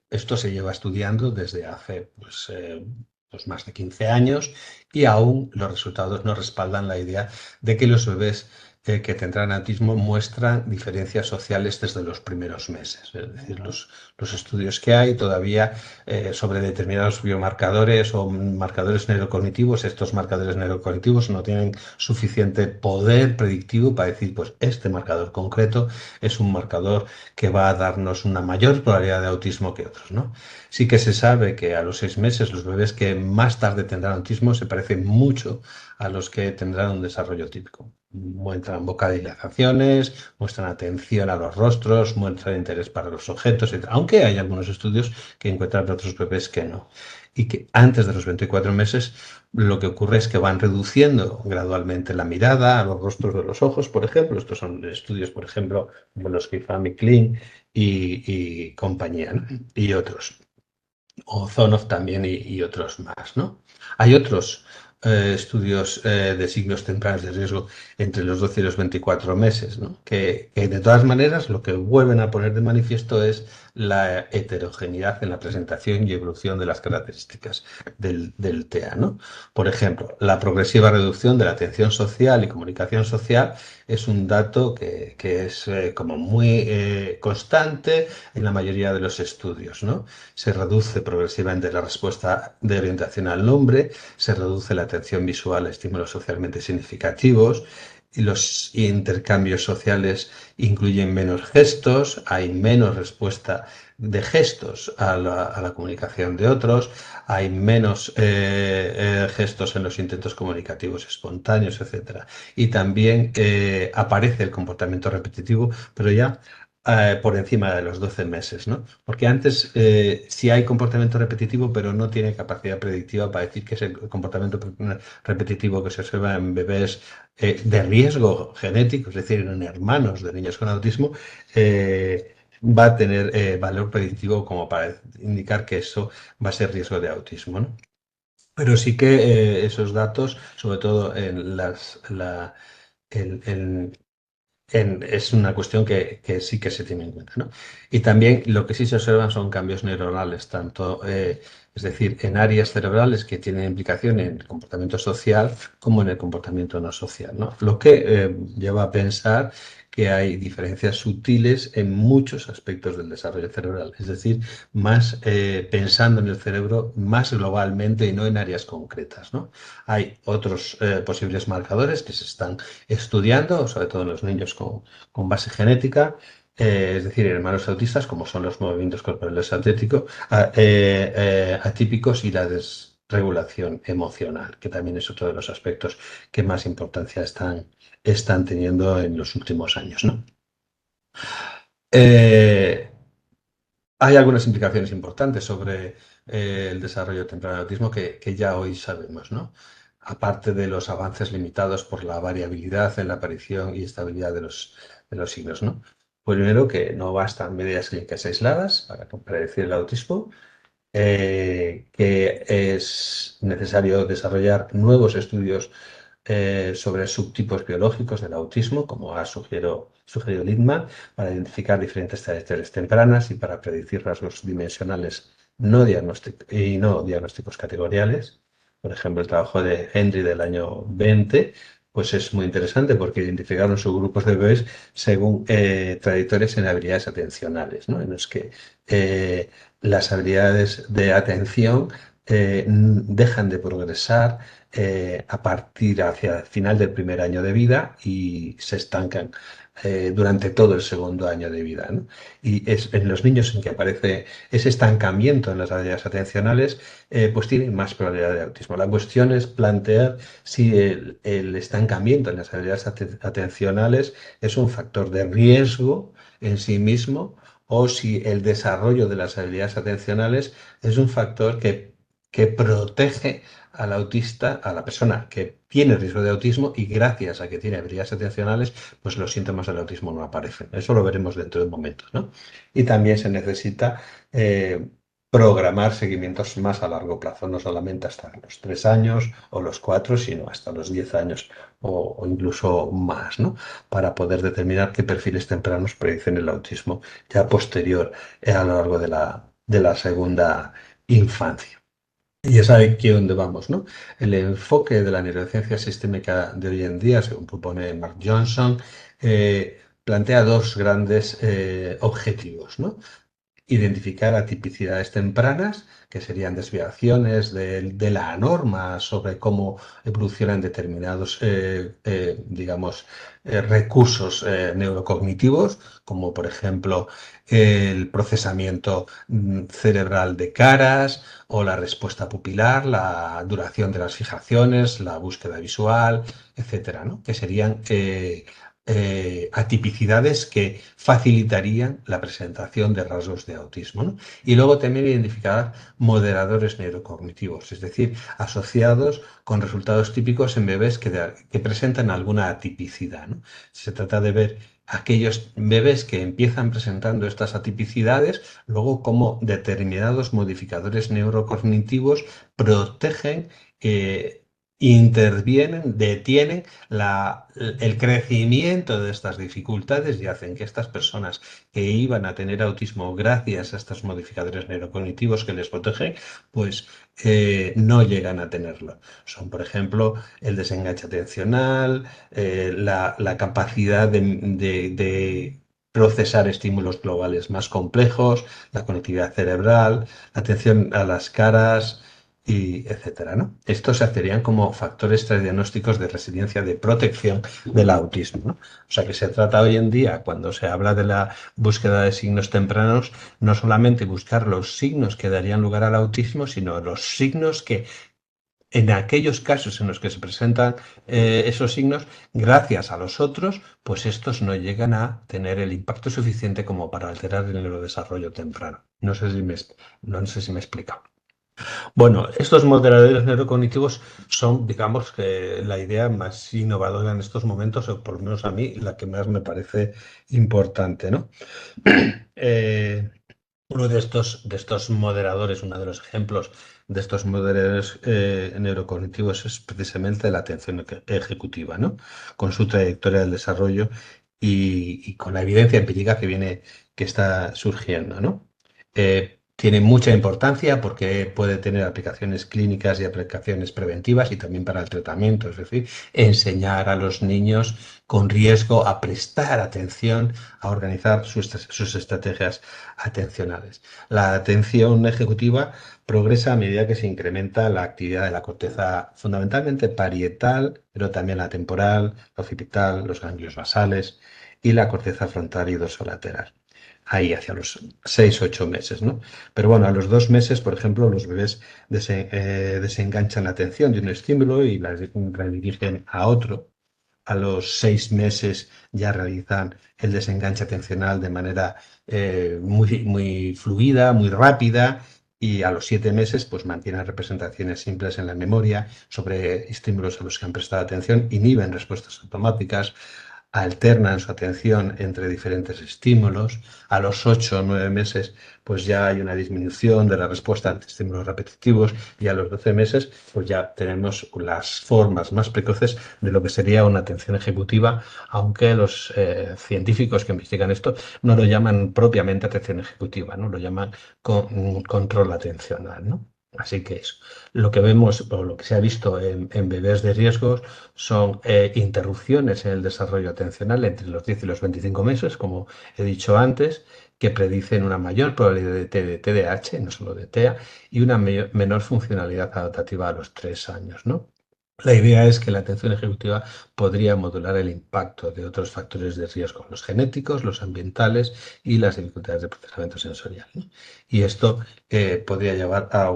esto se lleva estudiando desde hace pues más de 15 años y aún los resultados no respaldan la idea de que los bebés que tendrán autismo muestran diferencias sociales desde los primeros meses. Es decir, los estudios que hay todavía sobre determinados biomarcadores o marcadores neurocognitivos, estos marcadores neurocognitivos no tienen suficiente poder predictivo para decir, pues este marcador concreto es un marcador que va a darnos una mayor probabilidad de autismo que otros, ¿no? Sí que se sabe que a los 6 meses los bebés que más tarde tendrán autismo se parecen mucho a los que tendrán un desarrollo típico. muestran vocalizaciones, muestran atención a los rostros, muestran interés para los objetos, etc. Aunque hay algunos estudios que encuentran otros bebés que no. Y que antes de los 24 meses lo que ocurre es que van reduciendo gradualmente la mirada a los rostros de los ojos, por ejemplo. Estos son estudios, por ejemplo, como los que hizo Klein y compañía, ¿no? Y otros o Zonoff también y otros más, ¿no? Hay otros estudios de signos tempranos de riesgo entre los 12 y los 24 meses, ¿no? Que de todas maneras lo que vuelven a poner de manifiesto es la heterogeneidad en la presentación y evolución de las características del TEA, ¿no? Por ejemplo, la progresiva reducción de la atención social y comunicación social es un dato que es como muy constante en la mayoría de los estudios, ¿no? Se reduce progresivamente la respuesta de orientación al nombre, se reduce la atención visual a estímulos socialmente significativos y los intercambios sociales incluyen menos gestos, hay menos respuesta de gestos a la comunicación de otros, hay menos gestos en los intentos comunicativos espontáneos, etcétera. Y también aparece el comportamiento repetitivo, pero ya por encima de los 12 meses, ¿no? Porque antes sí hay comportamiento repetitivo, pero no tiene capacidad predictiva para decir que ese comportamiento repetitivo que se observa en bebés de riesgo genético, es decir, en hermanos de niños con autismo, va a tener valor predictivo como para indicar que eso va a ser riesgo de autismo, ¿no? Pero sí que esos datos, sobre todo en en es una cuestión que sí que se tiene en cuenta, ¿no? Y también lo que sí se observan son cambios neuronales, tanto, es decir, en áreas cerebrales que tienen implicación en el comportamiento social como en el comportamiento no social, ¿no? Lo que lleva a pensar que hay diferencias sutiles en muchos aspectos del desarrollo cerebral, es decir, más pensando en el cerebro más globalmente y no en áreas concretas, ¿no? Hay otros posibles marcadores que se están estudiando, sobre todo en los niños base genética, es decir, en hermanos autistas, como son los movimientos corporales atípicos y la desregulación emocional, que también es otro de los aspectos que más importancia están teniendo en los últimos años, ¿no? Eh, Hay algunas implicaciones importantes sobre el desarrollo temprano del autismo que ya hoy sabemos, ¿no? Aparte de los avances limitados por la variabilidad en la aparición y estabilidad de los signos, ¿no? Primero, que no bastan medidas clínicas aisladas para predecir el autismo, que es necesario desarrollar nuevos estudios sobre subtipos biológicos del autismo, como ha sugerido Littman, para identificar diferentes trayectorias tempranas y para predecir rasgos dimensionales y no diagnósticos categoriales. Por ejemplo, el trabajo de Henry del año 20 pues es muy interesante porque identificaron subgrupos de bebés según trayectorias en habilidades atencionales, ¿no? En los que las habilidades de atención dejan de progresar a partir hacia el final del primer año de vida y se estancan durante todo el segundo año de vida, ¿no? Y es en los niños en que aparece ese estancamiento en las habilidades atencionales, pues tienen más probabilidad de autismo. La cuestión es plantear si el estancamiento en las habilidades atencionales es un factor de riesgo en sí mismo o si el desarrollo de las habilidades atencionales es un factor que protege al autista, a la persona que tiene riesgo de autismo y gracias a que tiene habilidades atencionales, pues los síntomas del autismo no aparecen. Eso lo veremos dentro de momentos, ¿no? Y también se necesita programar seguimientos más a largo plazo, no solamente hasta los 3 años o los 4, sino hasta los 10 años o incluso más, ¿no? Para poder determinar qué perfiles tempranos predicen el autismo ya posterior a lo largo de la segunda infancia. Y ya sabe aquí dónde vamos, ¿no? El enfoque de la neurociencia sistémica de hoy en día, según propone Mark Johnson, plantea dos grandes objetivos, ¿no? identificar atipicidades tempranas, que serían desviaciones de la norma sobre cómo evolucionan determinados, digamos, recursos neurocognitivos, como por ejemplo el procesamiento cerebral de caras o la respuesta pupilar, la duración de las fijaciones, la búsqueda visual, etcétera, ¿no? Que serían atipicidades que facilitarían la presentación de rasgos de autismo, ¿no? Y luego también identificar moderadores neurocognitivos, es decir, asociados con resultados típicos en bebés que presentan alguna atipicidad, ¿no? Se trata de ver aquellos bebés que empiezan presentando estas atipicidades, luego cómo determinados modificadores neurocognitivos protegen, intervienen, detienen el crecimiento de estas dificultades y hacen que estas personas que iban a tener autismo gracias a estos modificadores neurocognitivos que les protegen, pues no llegan a tenerlo. Son, por ejemplo, el desenganche atencional, la capacidad de procesar estímulos globales más complejos, la conectividad cerebral, la atención a las caras, y etcétera, ¿no? Estos se hacerían como factores diagnósticos de resiliencia de protección del autismo, ¿no? O sea que se trata hoy en día, cuando se habla de la búsqueda de signos tempranos, no solamente buscar los signos que darían lugar al autismo, sino los signos que en aquellos casos en los que se presentan esos signos, gracias a los otros, pues estos no llegan a tener el impacto suficiente como para alterar el neurodesarrollo temprano. No sé si me he explicado. Bueno, estos moderadores neurocognitivos son, digamos, que la idea más innovadora en estos momentos, o por lo menos a mí, la que más me parece importante, ¿no? Eh, Uno de estos moderadores, uno de los ejemplos de estos moderadores neurocognitivos es precisamente la atención ejecutiva, ¿no? Con su trayectoria del desarrollo y con la evidencia empírica que está surgiendo, ¿no? Tiene mucha importancia porque puede tener aplicaciones clínicas y aplicaciones preventivas y también para el tratamiento, es decir, enseñar a los niños con riesgo a prestar atención, a organizar sus estrategias atencionales. La atención ejecutiva progresa a medida que se incrementa la actividad de la corteza fundamentalmente parietal, pero también la temporal, la occipital, los ganglios basales y la corteza frontal y dorsolateral. Ahí hacia los 6 u 8 meses, ¿no? Pero bueno, a los 2 meses, por ejemplo, los bebés desenganchan la atención de un estímulo y la redirigen a otro. A los 6 meses ya realizan el desenganche atencional de manera muy, muy fluida, muy rápida, y a los 7 meses pues mantienen representaciones simples en la memoria sobre estímulos a los que han prestado atención, inhiben respuestas automáticas, alternan su atención entre diferentes estímulos. A los 8 o 9 meses pues ya hay una disminución de la respuesta ante estímulos repetitivos, y a los 12 meses pues ya tenemos las formas más precoces de lo que sería una atención ejecutiva, aunque los científicos que investigan esto no lo llaman propiamente atención ejecutiva, ¿no? Lo llaman control atencional, ¿no? Así que eso. Lo que vemos, o lo que se ha visto en bebés de riesgos, son interrupciones en el desarrollo atencional entre los 10 y los 25 meses, como he dicho antes, que predicen una mayor probabilidad de TDAH, no solo de TEA, y una menor funcionalidad adaptativa a los 3 años, ¿no? La idea es que la atención ejecutiva podría modular el impacto de otros factores de riesgo, los genéticos, los ambientales y las dificultades de procesamiento sensorial, ¿no? Y esto podría llevar a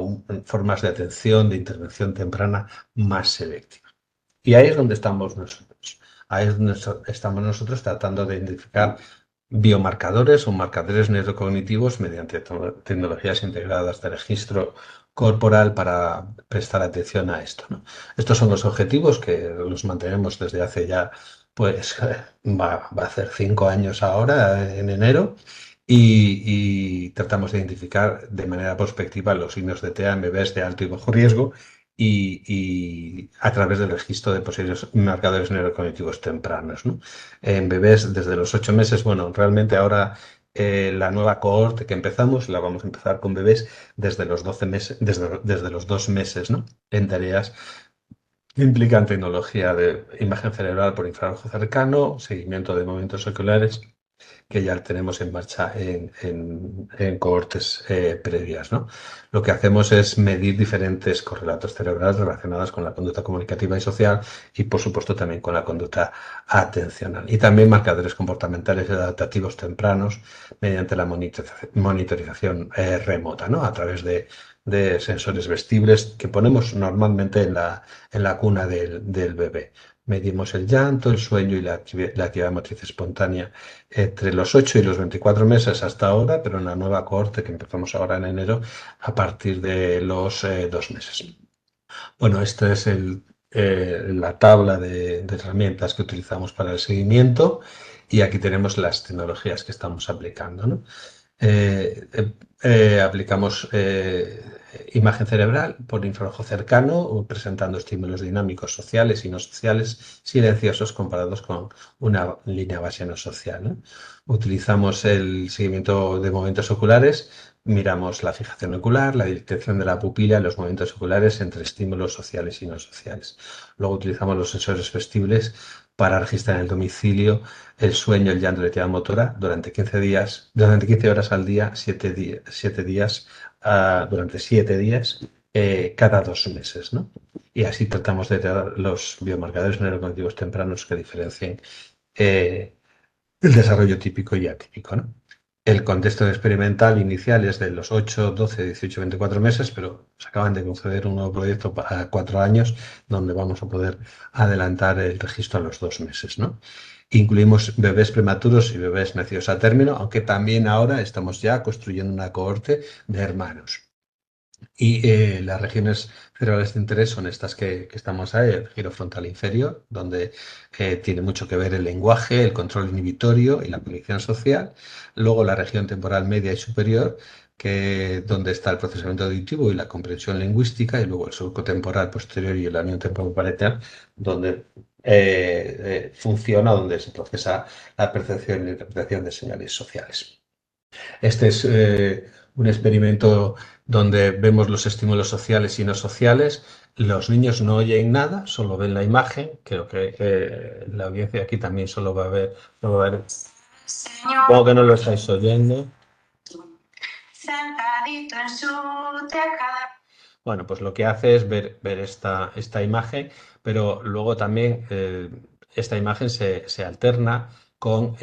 formas de atención, de intervención temprana más selectivas. Y ahí es donde estamos nosotros. Ahí es donde estamos nosotros tratando de identificar biomarcadores o marcadores neurocognitivos mediante tecnologías integradas de registro corporal para prestar atención a esto, ¿no? Estos son los objetivos que los mantenemos desde hace ya, pues va a hacer 5 años ahora, en enero, y tratamos de identificar de manera prospectiva los signos de TEA en bebés de alto y bajo riesgo y a través del registro de posibles marcadores neurocognitivos tempranos, ¿no? En bebés desde los 8 meses, bueno, realmente ahora la nueva cohorte que empezamos la vamos a empezar con bebés desde los 12 meses, desde los 2 meses, ¿no? En tareas que implican tecnología de imagen cerebral por infrarrojo cercano, seguimiento de movimientos oculares que ya tenemos en marcha en cohortes previas, ¿no? Lo que hacemos es medir diferentes correlatos cerebrales relacionados con la conducta comunicativa y social y, por supuesto, también con la conducta atencional. Y también marcadores comportamentales y adaptativos tempranos mediante la monitorización remota, ¿no? A través de sensores vestibles que ponemos normalmente en la cuna del bebé. Medimos el llanto, el sueño y la actividad motriz espontánea entre los 8 y los 24 meses hasta ahora, pero en la nueva cohorte que empezamos ahora en enero a partir de los 2 meses. Bueno, esta es la tabla de herramientas que utilizamos para el seguimiento y aquí tenemos las tecnologías que estamos aplicando, ¿no? Aplicamos imagen cerebral por infrarrojo cercano, presentando estímulos dinámicos sociales y no sociales silenciosos comparados con una línea base no social, ¿no? Utilizamos el seguimiento de movimientos oculares, miramos la fijación ocular, la dirección de la pupila, los movimientos oculares entre estímulos sociales y no sociales. Luego utilizamos los sensores vestibles para registrar en el domicilio el sueño, el llanto y la actividad motora durante 15 días, durante 15 horas al día, 7 días, durante 7 días, cada 2 meses, ¿no? Y así tratamos de dar los biomarcadores neurocognitivos tempranos que diferencien eh, el desarrollo típico y atípico, ¿no? El contexto experimental inicial es de los 8, 12, 18, 24 meses, pero se acaban de conceder un nuevo proyecto para 4 años donde vamos a poder adelantar el registro a los 2 meses, ¿no? Incluimos bebés prematuros y bebés nacidos a término, aunque también ahora estamos ya construyendo una cohorte de hermanos. Y las regiones cerebrales de interés son estas que estamos ahí, el giro frontal inferior, donde tiene mucho que ver el lenguaje, el control inhibitorio y la cognición social. Luego la región temporal media y superior, donde está el procesamiento auditivo y la comprensión lingüística. Y luego el surco temporal posterior y la unión temporoparental, donde funciona, donde se procesa la percepción y interpretación de señales sociales. Este es un experimento donde vemos los estímulos sociales y no sociales. Los niños no oyen nada, solo ven la imagen. Creo que la audiencia aquí también solo va a ver. Supongo que no lo estáis oyendo. Sentadito en su tejado. Bueno, pues lo que hace es ver esta imagen, pero luego también esta imagen se alterna con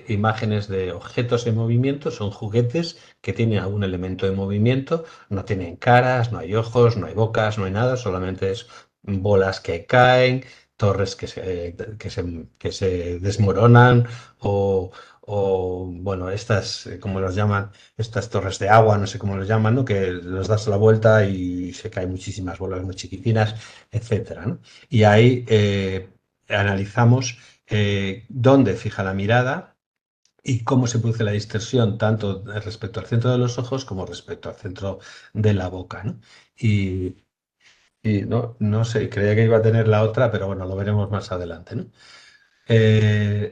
imágenes de objetos en movimiento, son juguetes que tienen algún elemento de movimiento, no tienen caras, no hay ojos, no hay bocas, no hay nada, solamente es bolas que caen, torres que se desmoronan bueno, estas, como los llaman, estas torres de agua, no sé cómo los llaman, ¿no? Que les das la vuelta y se caen muchísimas bolas muy chiquitinas, etcétera, ¿no? Y ahí analizamos dónde fija la mirada y cómo se produce la distorsión tanto respecto al centro de los ojos como respecto al centro de la boca, ¿no? Y, y no sé, creía que iba a tener la otra, pero bueno, lo veremos más adelante, ¿no?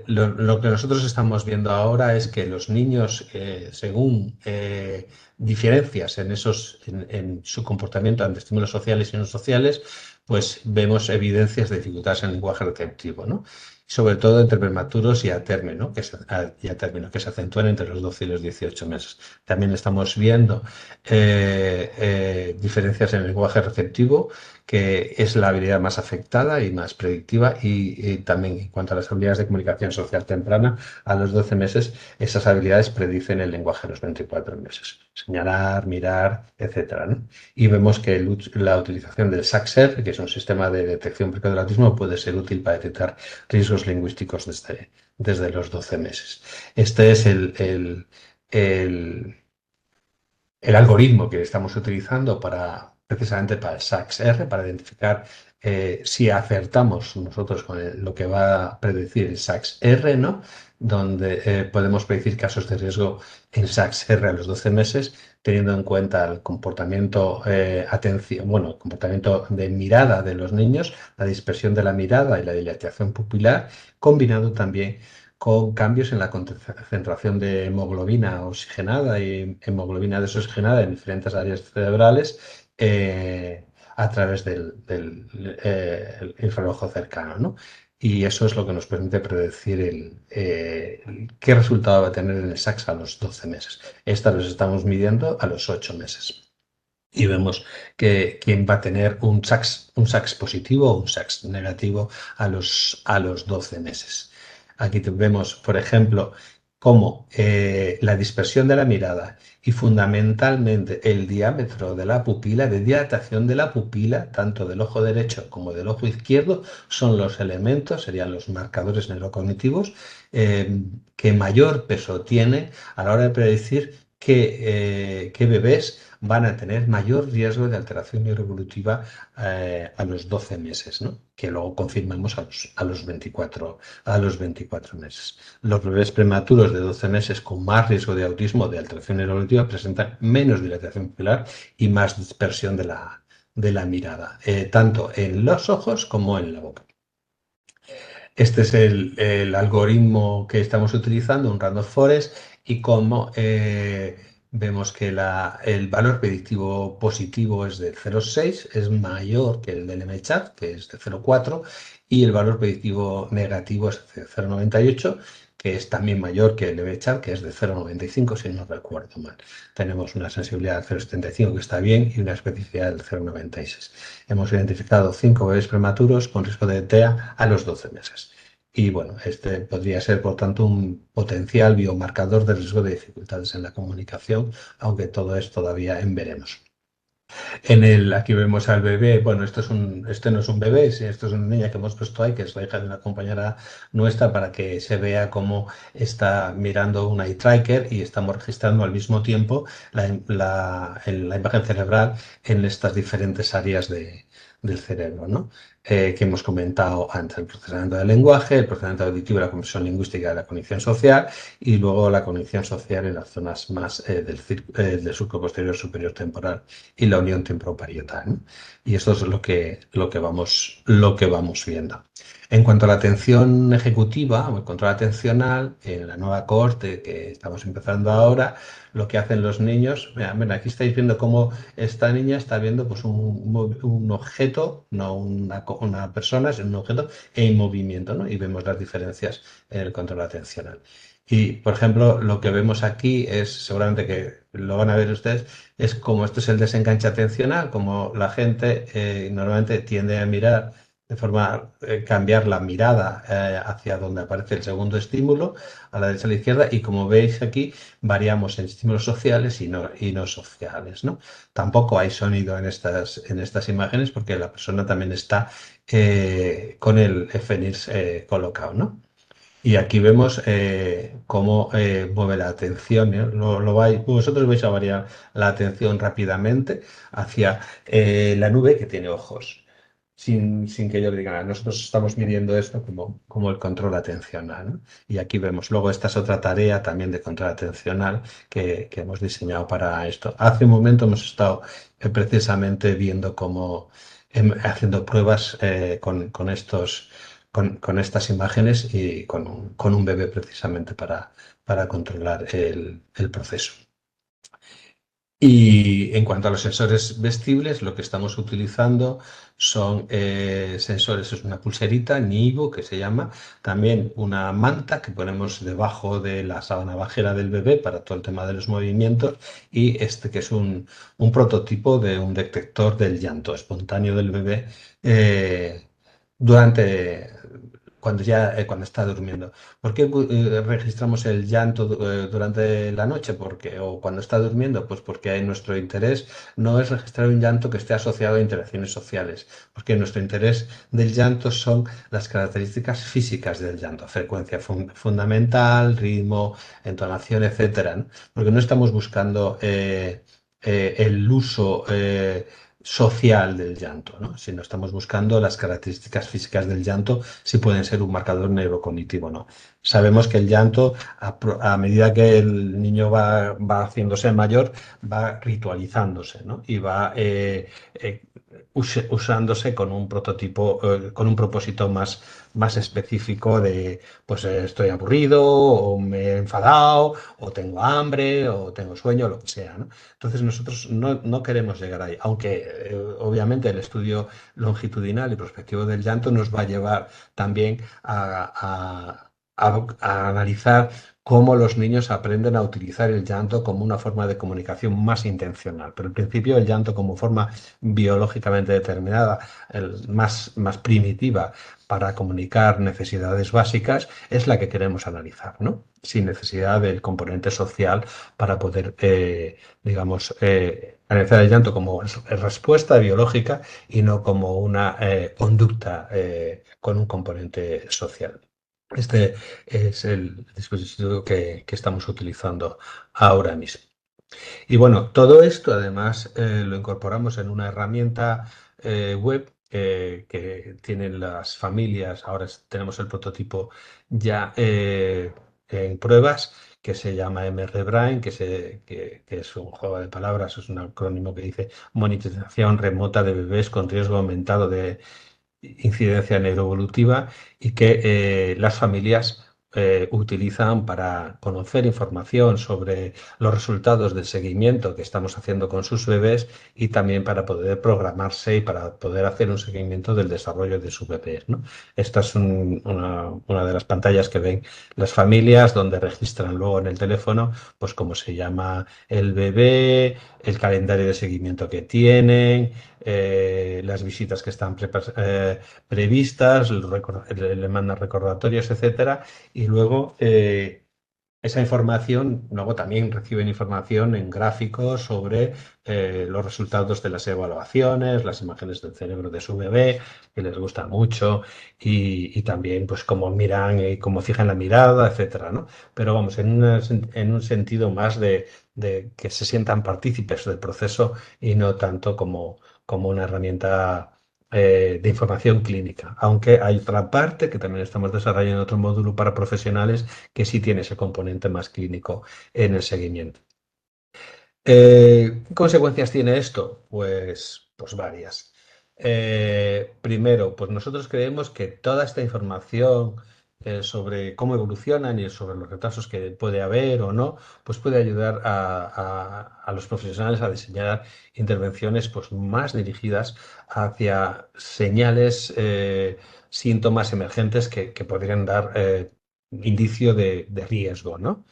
Lo que nosotros estamos viendo ahora es que los niños, según diferencias en su comportamiento ante estímulos sociales y no sociales, pues vemos evidencias de dificultades en el lenguaje receptivo, ¿no? Sobre todo entre prematuros y a término, que se acentúan entre los 12 y los 18 meses. También estamos viendo diferencias en el lenguaje receptivo, que es la habilidad más afectada y más predictiva, y también en cuanto a las habilidades de comunicación social temprana, a los 12 meses, esas habilidades predicen el lenguaje a los 24 meses. Señalar, mirar, etcétera, ¿no? Y vemos que la utilización del SACSER, que es un sistema de detección precoz del autismo, puede ser útil para detectar riesgos lingüísticos desde los 12 meses. Este es el algoritmo que estamos utilizando precisamente para el SACS-R, para identificar si acertamos nosotros con lo que va a predecir el SACS-R, ¿no? Donde podemos predecir casos de riesgo en SACS-R a los 12 meses, teniendo en cuenta el comportamiento, el comportamiento de mirada de los niños, la dispersión de la mirada y la dilatación pupilar, combinado también con cambios en la concentración de hemoglobina oxigenada y hemoglobina desoxigenada en diferentes áreas cerebrales a través del infrarrojo cercano, ¿no? y eso es lo que nos permite predecir qué resultado va a tener en el SACS a los 12 meses. Esta los estamos midiendo a los 8 meses. Y vemos que quién va a tener un SACS positivo o un SACS negativo a los 12 meses. Aquí vemos, por ejemplo, cómo la dispersión de la mirada y fundamentalmente el diámetro de la pupila, de dilatación de la pupila, tanto del ojo derecho como del ojo izquierdo, son los elementos, serían los marcadores neurocognitivos, que mayor peso tiene a la hora de predecir qué bebés van a tener mayor riesgo de alteración neuroevolutiva a los 12 meses, ¿no? Que luego confirmamos a los 24 meses. Los bebés prematuros de 12 meses con más riesgo de autismo o de alteración neuroevolutiva presentan menos dilatación pupilar y más dispersión de la mirada, tanto en los ojos como en la boca. Este es el algoritmo que estamos utilizando, un Random Forest, y como vemos que el valor predictivo positivo es de 0,6, es mayor que el del MChat, que es de 0,4, y el valor predictivo negativo es de 0,98, que es también mayor que el MChat, que es de 0,95, si no recuerdo mal. Tenemos una sensibilidad del 0,75, que está bien, y una especificidad del 0,96. Hemos identificado 5 bebés prematuros con riesgo de TEA a los 12 meses. Y bueno, este podría ser, por tanto, un potencial biomarcador de riesgo de dificultades en la comunicación, aunque todo es todavía en veremos. Aquí vemos al bebé. Bueno, este no es un bebé, esto es una niña que hemos puesto ahí, que es la hija de una compañera nuestra, para que se vea cómo está mirando un eye tracker y estamos registrando al mismo tiempo la imagen cerebral en estas diferentes áreas del cerebro, ¿no? Que hemos comentado antes: el procesamiento del lenguaje, el procesamiento auditivo, la comprensión lingüística, la cognición social, y luego la cognición social en las zonas más del surco posterior superior temporal y la unión temporoparietal, ¿no? Y esto es lo que vamos viendo. En cuanto a la atención ejecutiva o el control atencional, en la nueva cohorte que estamos empezando ahora, lo que hacen los niños, mira, aquí estáis viendo cómo esta niña está viendo pues un objeto, no una persona, sino un objeto en movimiento, ¿no? Y vemos las diferencias en el control atencional. Y, por ejemplo, lo que vemos aquí es, seguramente que lo van a ver ustedes, es como esto es el desenganche atencional, como la gente normalmente tiende a mirar de forma, cambiar la mirada hacia donde aparece el segundo estímulo, a la derecha a la izquierda, y como veis aquí, variamos en estímulos sociales y no sociales, ¿no? Tampoco hay sonido en estas imágenes, porque la persona también está con el Phoenix colocado, ¿no? Y aquí vemos cómo mueve la atención, ¿eh? Vosotros vais a variar la atención rápidamente hacia la nube que tiene ojos, sin que yo le diga nada. Nosotros estamos midiendo esto como el control atencional, ¿no? Y aquí vemos, luego esta es otra tarea también de control atencional que hemos diseñado para esto. Hace un momento hemos estado precisamente viendo cómo, haciendo pruebas con estas imágenes y con un bebé, precisamente para controlar el proceso. Y en cuanto a los sensores vestibles, lo que estamos utilizando son sensores, es una pulserita Nivo que se llama, también una manta que ponemos debajo de la sábana bajera del bebé para todo el tema de los movimientos, y este que es un prototipo de un detector del llanto espontáneo del bebé durante cuando está durmiendo. ¿Por qué registramos el llanto durante la noche? O cuando está durmiendo, pues porque nuestro interés no es registrar un llanto que esté asociado a interacciones sociales, porque nuestro interés del llanto son las características físicas del llanto: frecuencia fundamental, ritmo, entonación, etcétera, ¿no? Porque no estamos buscando el uso social del llanto, ¿no? Sino estamos buscando las características físicas del llanto, si pueden ser un marcador neurocognitivo o no. Sabemos que el llanto, a medida que el niño va haciéndose mayor, va ritualizándose, ¿no? Y va usándose con un prototipo, con un propósito más específico de, pues estoy aburrido, o me he enfadado, o tengo hambre, o tengo sueño, lo que sea, ¿no? Entonces nosotros no queremos llegar ahí, aunque obviamente el estudio longitudinal y prospectivo del llanto nos va a llevar también a analizar cómo los niños aprenden a utilizar el llanto como una forma de comunicación más intencional. Pero en principio el llanto como forma biológicamente determinada, más primitiva para comunicar necesidades básicas, es la que queremos analizar, ¿no? Sin necesidad del componente social para poder, digamos, analizar el llanto como respuesta biológica y no como una conducta con un componente social. Este es el dispositivo que estamos utilizando ahora mismo. Y bueno, todo esto además lo incorporamos en una herramienta web que tienen las familias. Ahora tenemos el prototipo ya en pruebas, que se llama MRBrain, que es un juego de palabras, es un acrónimo que dice monitorización remota de bebés con riesgo aumentado de incidencia neuroevolutiva, y que las familias utilizan para conocer información sobre los resultados del seguimiento que estamos haciendo con sus bebés, y también para poder programarse y para poder hacer un seguimiento del desarrollo de su bebé, ¿no? Esta es una de las pantallas que ven las familias, donde registran luego en el teléfono pues cómo se llama el bebé, el calendario de seguimiento que tienen, las visitas que están previstas, le mandan recordatorios, etcétera, y luego esa información, luego también reciben información en gráficos sobre los resultados de las evaluaciones, las imágenes del cerebro de su bebé, que les gusta mucho, y también pues cómo miran y cómo fijan la mirada, etcétera, ¿no? Pero vamos, en un sentido más de que se sientan partícipes del proceso y no tanto como una herramienta de información clínica, aunque hay otra parte que también estamos desarrollando, otro módulo para profesionales que sí tiene ese componente más clínico en el seguimiento. ¿Qué consecuencias tiene esto? Pues varias. Primero, pues nosotros creemos que toda esta información sobre cómo evolucionan y sobre los retrasos que puede haber o no, pues puede ayudar a los profesionales a diseñar intervenciones pues, más dirigidas hacia señales, síntomas emergentes que podrían dar indicio de riesgo, ¿no?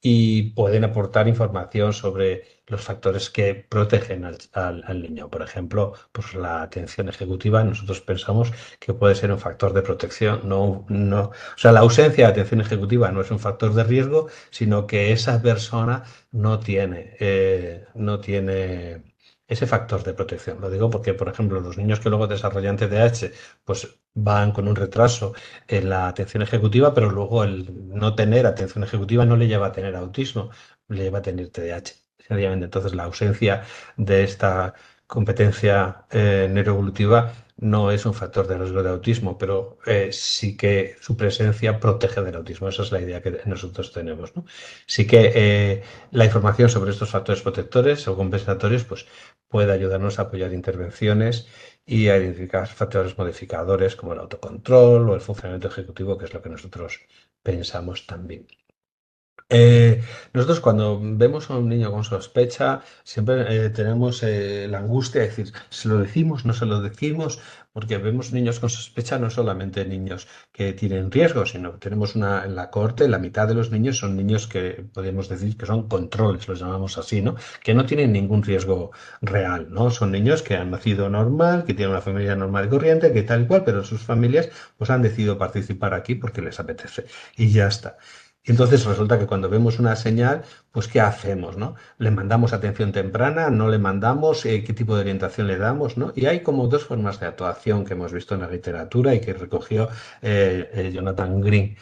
Y pueden aportar información sobre los factores que protegen al niño. Por ejemplo, pues la atención ejecutiva, nosotros pensamos que puede ser un factor de protección. O sea, la ausencia de atención ejecutiva no es un factor de riesgo, sino que esa persona no tiene ese factor de protección. Lo digo porque, por ejemplo, los niños que luego desarrollan TDAH, pues van con un retraso en la atención ejecutiva, pero luego el no tener atención ejecutiva no le lleva a tener autismo, le lleva a tener TDAH. Sencillamente. Entonces, la ausencia de esta competencia neuroevolutiva no es un factor de riesgo de autismo, pero sí que su presencia protege del autismo. Esa es la idea que nosotros tenemos, ¿no? Sí que la información sobre estos factores protectores o compensatorios pues, puede ayudarnos a apoyar intervenciones y a identificar factores modificadores como el autocontrol o el funcionamiento ejecutivo, que es lo que nosotros pensamos también. Nosotros cuando vemos a un niño con sospecha, siempre tenemos la angustia de decir, ¿se lo decimos, no se lo decimos? Porque vemos niños con sospecha, no solamente niños que tienen riesgo, sino que tenemos en la cohorte, la mitad de los niños son niños que podemos decir que son controles, los llamamos así, ¿no? Que no tienen ningún riesgo real, ¿no? Son niños que han nacido normal, que tienen una familia normal y corriente, que tal y cual, pero sus familias pues han decidido participar aquí porque les apetece y ya está. Y entonces resulta que cuando vemos una señal, pues ¿qué hacemos, no? ¿Le mandamos atención temprana? ¿No le mandamos? ¿Qué tipo de orientación le damos, no? Y hay como dos formas de actuación que hemos visto en la literatura y que recogió Jonathan Green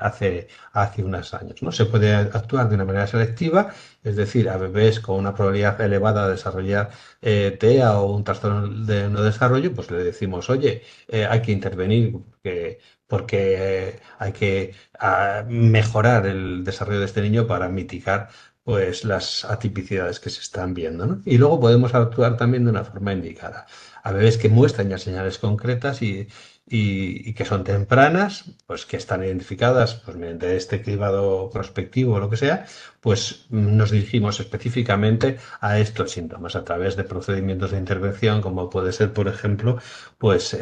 hace unos años, ¿no? Se puede actuar de una manera selectiva, es decir, a bebés con una probabilidad elevada de desarrollar TEA o un trastorno de no desarrollo, pues le decimos, oye, hay que intervenir porque hay que a mejorar el desarrollo de este niño para mitigar pues las atipicidades que se están viendo, ¿no? Y luego podemos actuar también de una forma indicada. A bebés que muestran ya señales concretas y que son tempranas, pues que están identificadas pues, mediante este cribado prospectivo o lo que sea, pues nos dirigimos específicamente a estos síntomas a través de procedimientos de intervención, como puede ser, por ejemplo, pues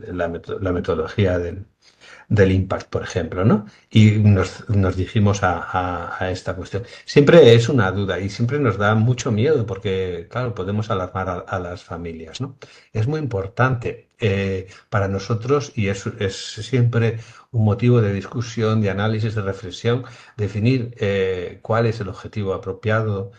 la metodología del impact, por ejemplo, ¿no? Y nos dirigimos a esta cuestión. Siempre es una duda y siempre nos da mucho miedo porque, claro, podemos alarmar a las familias, ¿no? Es muy importante para nosotros y es siempre un motivo de discusión, de análisis, de reflexión, definir cuál es el objetivo apropiado.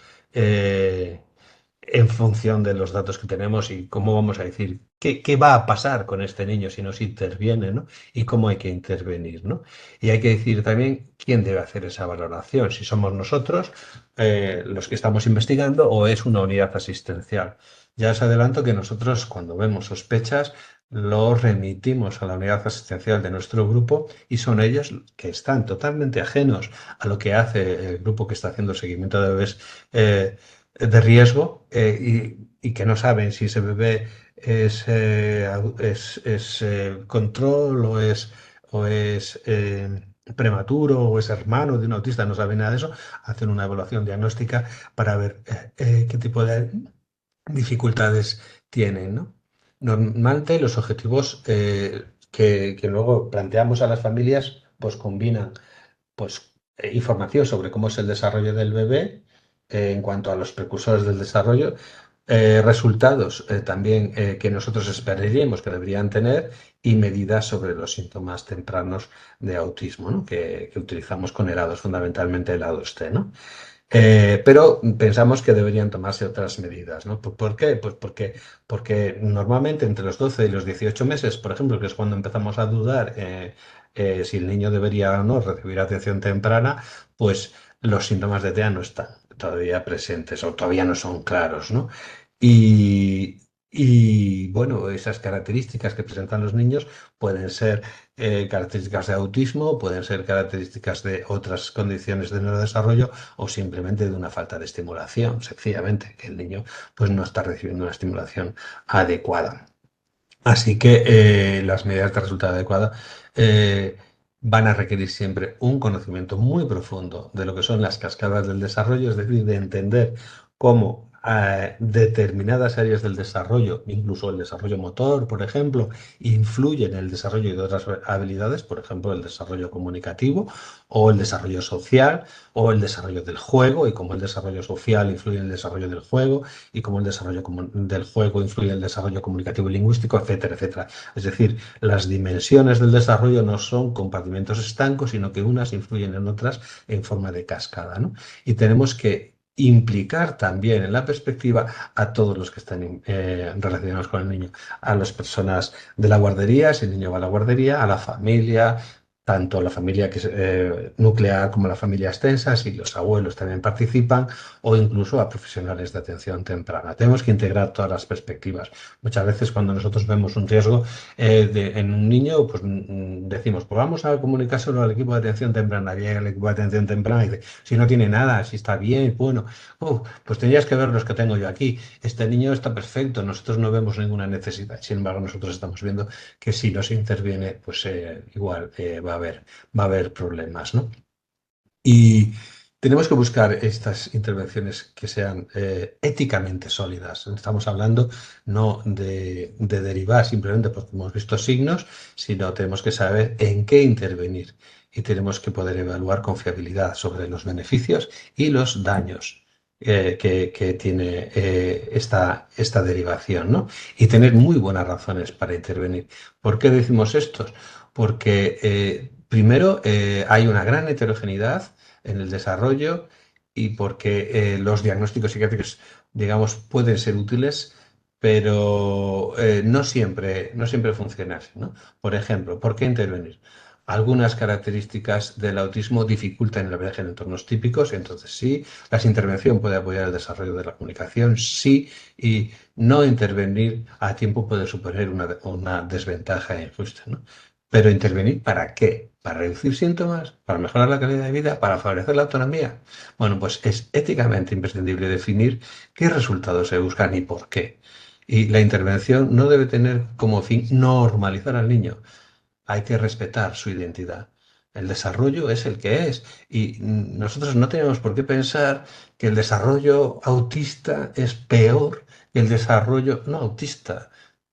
En función de los datos que tenemos y cómo vamos a decir qué va a pasar con este niño si no se interviene, ¿no? Y cómo hay que intervenir, ¿no? Y hay que decir también quién debe hacer esa valoración, si somos nosotros los que estamos investigando o es una unidad asistencial. Ya os adelanto que nosotros cuando vemos sospechas lo remitimos a la unidad asistencial de nuestro grupo y son ellos que están totalmente ajenos a lo que hace el grupo que está haciendo el seguimiento de bebés de riesgo y que no saben si ese bebé es control o es prematuro o es hermano de un autista, no saben nada de eso, hacen una evaluación diagnóstica para ver qué tipo de dificultades tienen, ¿no? Normalmente los objetivos que luego planteamos a las familias pues combinan pues, información sobre cómo es el desarrollo del bebé en cuanto a los precursores del desarrollo, resultados también que nosotros esperaríamos que deberían tener y medidas sobre los síntomas tempranos de autismo, ¿no? Que utilizamos con helados, fundamentalmente helados T, ¿no? Pero pensamos que deberían tomarse otras medidas, ¿no? ¿Por qué? Pues porque normalmente entre los 12 y los 18 meses, por ejemplo, que es cuando empezamos a dudar si el niño debería o no recibir atención temprana, pues los síntomas de TEA no están todavía presentes o todavía no son claros, ¿no? Y, bueno, esas características que presentan los niños pueden ser características de autismo, pueden ser características de otras condiciones de neurodesarrollo o simplemente de una falta de estimulación, sencillamente, que el niño pues no está recibiendo una estimulación adecuada. Así que las medidas de resultado adecuada eh, van a requerir siempre un conocimiento muy profundo de lo que son las cascadas del desarrollo, es decir, de entender cómo determinadas áreas del desarrollo, incluso el desarrollo motor, por ejemplo, influyen en el desarrollo de otras habilidades, por ejemplo, el desarrollo comunicativo o el desarrollo social o el desarrollo del juego y cómo el desarrollo social influye en el desarrollo del juego y cómo el desarrollo del juego influye en el desarrollo comunicativo y lingüístico, etcétera, etcétera. Es decir, las dimensiones del desarrollo no son compartimentos estancos, sino que unas influyen en otras en forma de cascada, ¿no? Y tenemos que implicar también en la perspectiva a todos los que están relacionados con el niño, a las personas de la guardería, si el niño va a la guardería, a la familia, tanto la familia que es nuclear como la familia extensa, si los abuelos también participan, o incluso a profesionales de atención temprana. Tenemos que integrar todas las perspectivas. Muchas veces cuando nosotros vemos un riesgo en un niño, pues decimos, pues vamos a comunicárselo al equipo de atención temprana. Llega el equipo de atención temprana y dice, si no tiene nada, si está bien, bueno, pues tendrías que ver los que tengo yo aquí. Este niño está perfecto, nosotros no vemos ninguna necesidad. Sin embargo, nosotros estamos viendo que si no se interviene, pues igual va a haber problemas, ¿no? Y tenemos que buscar estas intervenciones que sean éticamente sólidas. Estamos hablando no de derivar simplemente porque hemos visto signos, sino tenemos que saber en qué intervenir y tenemos que poder evaluar con fiabilidad sobre los beneficios y los daños que tiene esta derivación, ¿no? Y tener muy buenas razones para intervenir. ¿Por qué decimos esto? Porque primero hay una gran heterogeneidad en el desarrollo y porque los diagnósticos psiquiátricos, digamos, pueden ser útiles, pero no siempre funcionan así, ¿no? Por ejemplo, ¿por qué intervenir? Algunas características del autismo dificultan el abordaje en entornos típicos, entonces sí, la intervención puede apoyar el desarrollo de la comunicación, sí, y no intervenir a tiempo puede suponer una desventaja injusta, ¿no? Pero intervenir, ¿para qué? ¿Para reducir síntomas? ¿Para mejorar la calidad de vida? ¿Para favorecer la autonomía? Bueno, pues es éticamente imprescindible definir qué resultados se buscan y por qué. Y la intervención no debe tener como fin normalizar al niño. Hay que respetar su identidad. El desarrollo es el que es. Y nosotros no tenemos por qué pensar que el desarrollo autista es peor que el desarrollo no autista.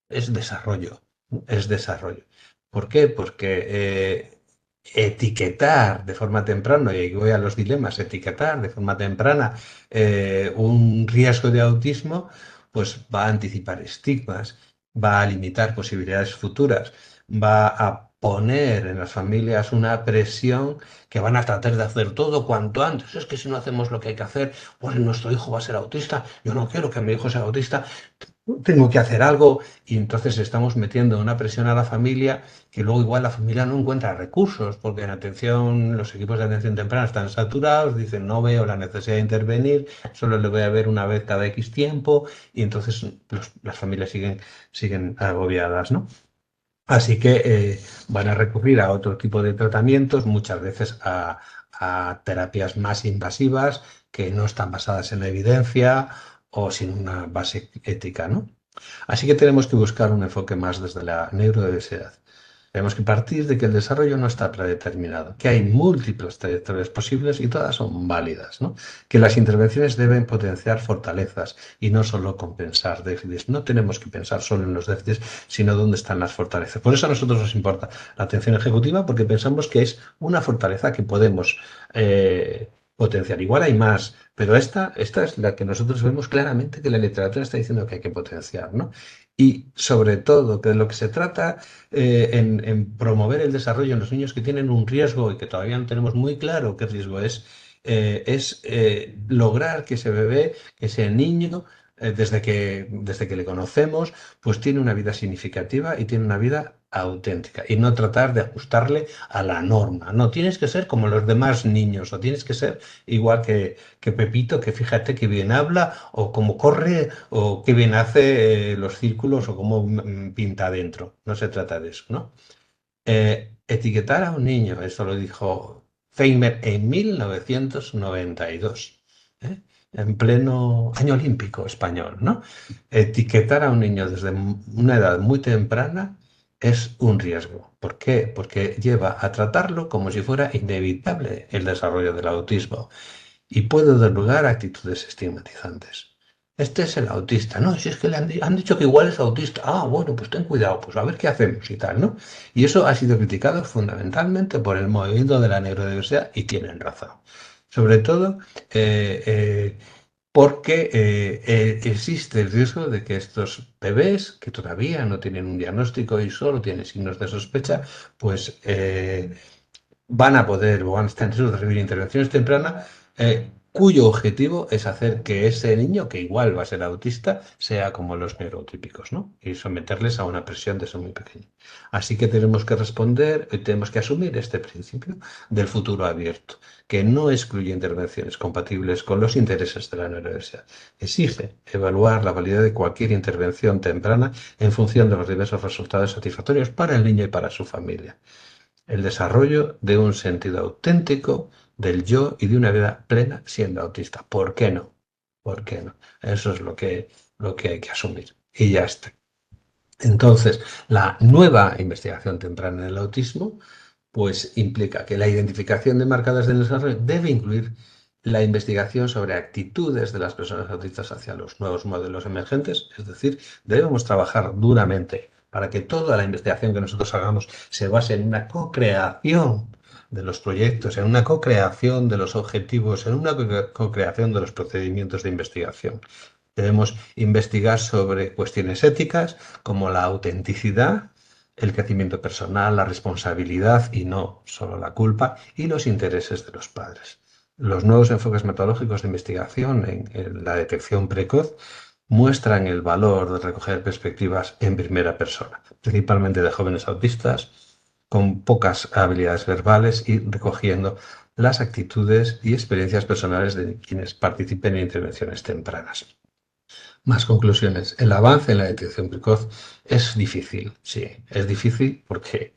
Es desarrollo, es desarrollo. ¿Por qué? Porque etiquetar de forma temprana, y ahí voy a los dilemas, etiquetar de forma temprana un riesgo de autismo, pues va a anticipar estigmas, va a limitar posibilidades futuras, va a poner en las familias una presión que van a tratar de hacer todo cuanto antes. Es que si no hacemos lo que hay que hacer, pues nuestro hijo va a ser autista. Yo no quiero que mi hijo sea autista, tengo que hacer algo, y entonces estamos metiendo una presión a la familia que luego igual la familia no encuentra recursos porque en atención, los equipos de atención temprana están saturados, dicen no veo la necesidad de intervenir, solo le voy a ver una vez cada X tiempo, y entonces las familias siguen agobiadas, ¿no? Así que van a recurrir a otro tipo de tratamientos, muchas veces a terapias más invasivas que no están basadas en la evidencia o sin una base ética, ¿no? Así que tenemos que buscar un enfoque más desde la neurodiversidad. Tenemos que partir de que el desarrollo no está predeterminado, que hay múltiples trayectorias posibles y todas son válidas, ¿no? Que las intervenciones deben potenciar fortalezas y no solo compensar déficits. No tenemos que pensar solo en los déficits, sino dónde están las fortalezas. Por eso a nosotros nos importa la atención ejecutiva, porque pensamos que es una fortaleza que podemos potenciar. Igual hay más, pero esta es la que nosotros vemos claramente que la literatura está diciendo que hay que potenciar, ¿no? Y sobre todo, que de lo que se trata en promover el desarrollo en los niños que tienen un riesgo y que todavía no tenemos muy claro qué riesgo es lograr que ese bebé, que ese niño, desde que le conocemos, pues tiene una vida significativa y tiene una vida auténtica y no tratar de ajustarle a la norma. No, tienes que ser como los demás niños o tienes que ser igual que Pepito, que fíjate que bien habla o cómo corre o qué bien hace los círculos o cómo pinta adentro. No se trata de eso, ¿no? Etiquetar a un niño, esto lo dijo Feimer en 1992, ¿eh? En pleno año olímpico español, ¿no? Etiquetar a un niño desde una edad muy temprana es un riesgo. ¿Por qué? Porque lleva a tratarlo como si fuera inevitable el desarrollo del autismo y puede dar lugar a actitudes estigmatizantes. Este es el autista, ¿no? Si es que le han dicho que igual es autista. Ah, bueno, pues ten cuidado, pues a ver qué hacemos y tal, ¿no? Y eso ha sido criticado fundamentalmente por el movimiento de la neurodiversidad y tienen razón. Sobre todo porque existe el riesgo de que estos bebés que todavía no tienen un diagnóstico y solo tienen signos de sospecha, pues van a poder o van a estar en riesgo de recibir intervenciones tempranas, cuyo objetivo es hacer que ese niño, que igual va a ser autista, sea como los neurotípicos, ¿no? Y someterles a una presión desde muy pequeño. Así que tenemos que responder y tenemos que asumir este principio del futuro abierto, que no excluye intervenciones compatibles con los intereses de la neurodiversidad. Exige evaluar la validez de cualquier intervención temprana en función de los diversos resultados satisfactorios para el niño y para su familia, el desarrollo de un sentido auténtico del yo y de una vida plena siendo autista. ¿Por qué no? ¿Por qué no? Eso es lo que hay que asumir. Y ya está. Entonces, la nueva investigación temprana en el autismo, pues implica que la identificación de marcadores del desarrollo debe incluir la investigación sobre actitudes de las personas autistas hacia los nuevos modelos emergentes, es decir, debemos trabajar duramente para que toda la investigación que nosotros hagamos se base en una co-creación de los proyectos, en una co-creación de los objetivos, en una co-creación de los procedimientos de investigación. Debemos investigar sobre cuestiones éticas como la autenticidad, el crecimiento personal, la responsabilidad y no solo la culpa, y los intereses de los padres. Los nuevos enfoques metodológicos de investigación en la detección precoz muestran el valor de recoger perspectivas en primera persona, principalmente de jóvenes autistas con pocas habilidades verbales y recogiendo las actitudes y experiencias personales de quienes participen en intervenciones tempranas. Más conclusiones. El avance en la detección precoz es difícil, sí, es difícil porque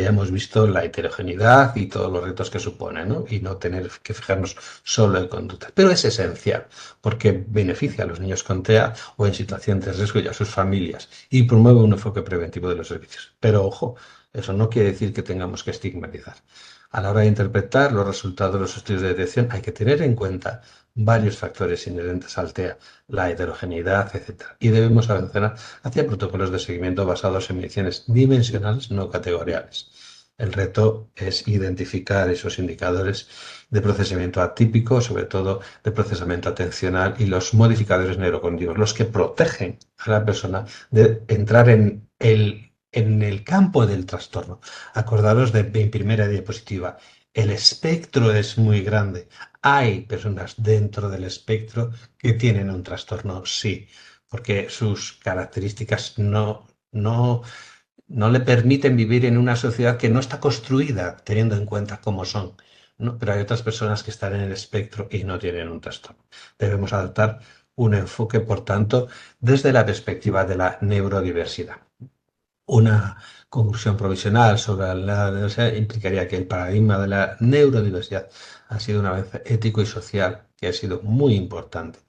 ya hemos visto la heterogeneidad y todos los retos que supone, ¿no? Y no tener que fijarnos solo en conductas. Pero es esencial porque beneficia a los niños con TEA o en situación de riesgo y a sus familias y promueve un enfoque preventivo de los servicios. Pero ojo, eso no quiere decir que tengamos que estigmatizar. A la hora de interpretar los resultados de los estudios de detección hay que tener en cuenta varios factores inherentes al TEA, la heterogeneidad, etcétera. Y debemos avanzar hacia protocolos de seguimiento basados en mediciones dimensionales, no categoriales. El reto es identificar esos indicadores de procesamiento atípico, sobre todo de procesamiento atencional y los modificadores neurocognitivos, los que protegen a la persona de entrar en el campo del trastorno. Acordaros de mi primera diapositiva. El espectro es muy grande. Hay personas dentro del espectro que tienen un trastorno, sí, porque sus características no le permiten vivir en una sociedad que no está construida teniendo en cuenta cómo son, ¿no? Pero hay otras personas que están en el espectro y no tienen un trastorno. Debemos adoptar un enfoque, por tanto, desde la perspectiva de la neurodiversidad. Una conclusión provisional sobre la diversidad implicaría que el paradigma de la neurodiversidad ha sido un avance ético y social que ha sido muy importante,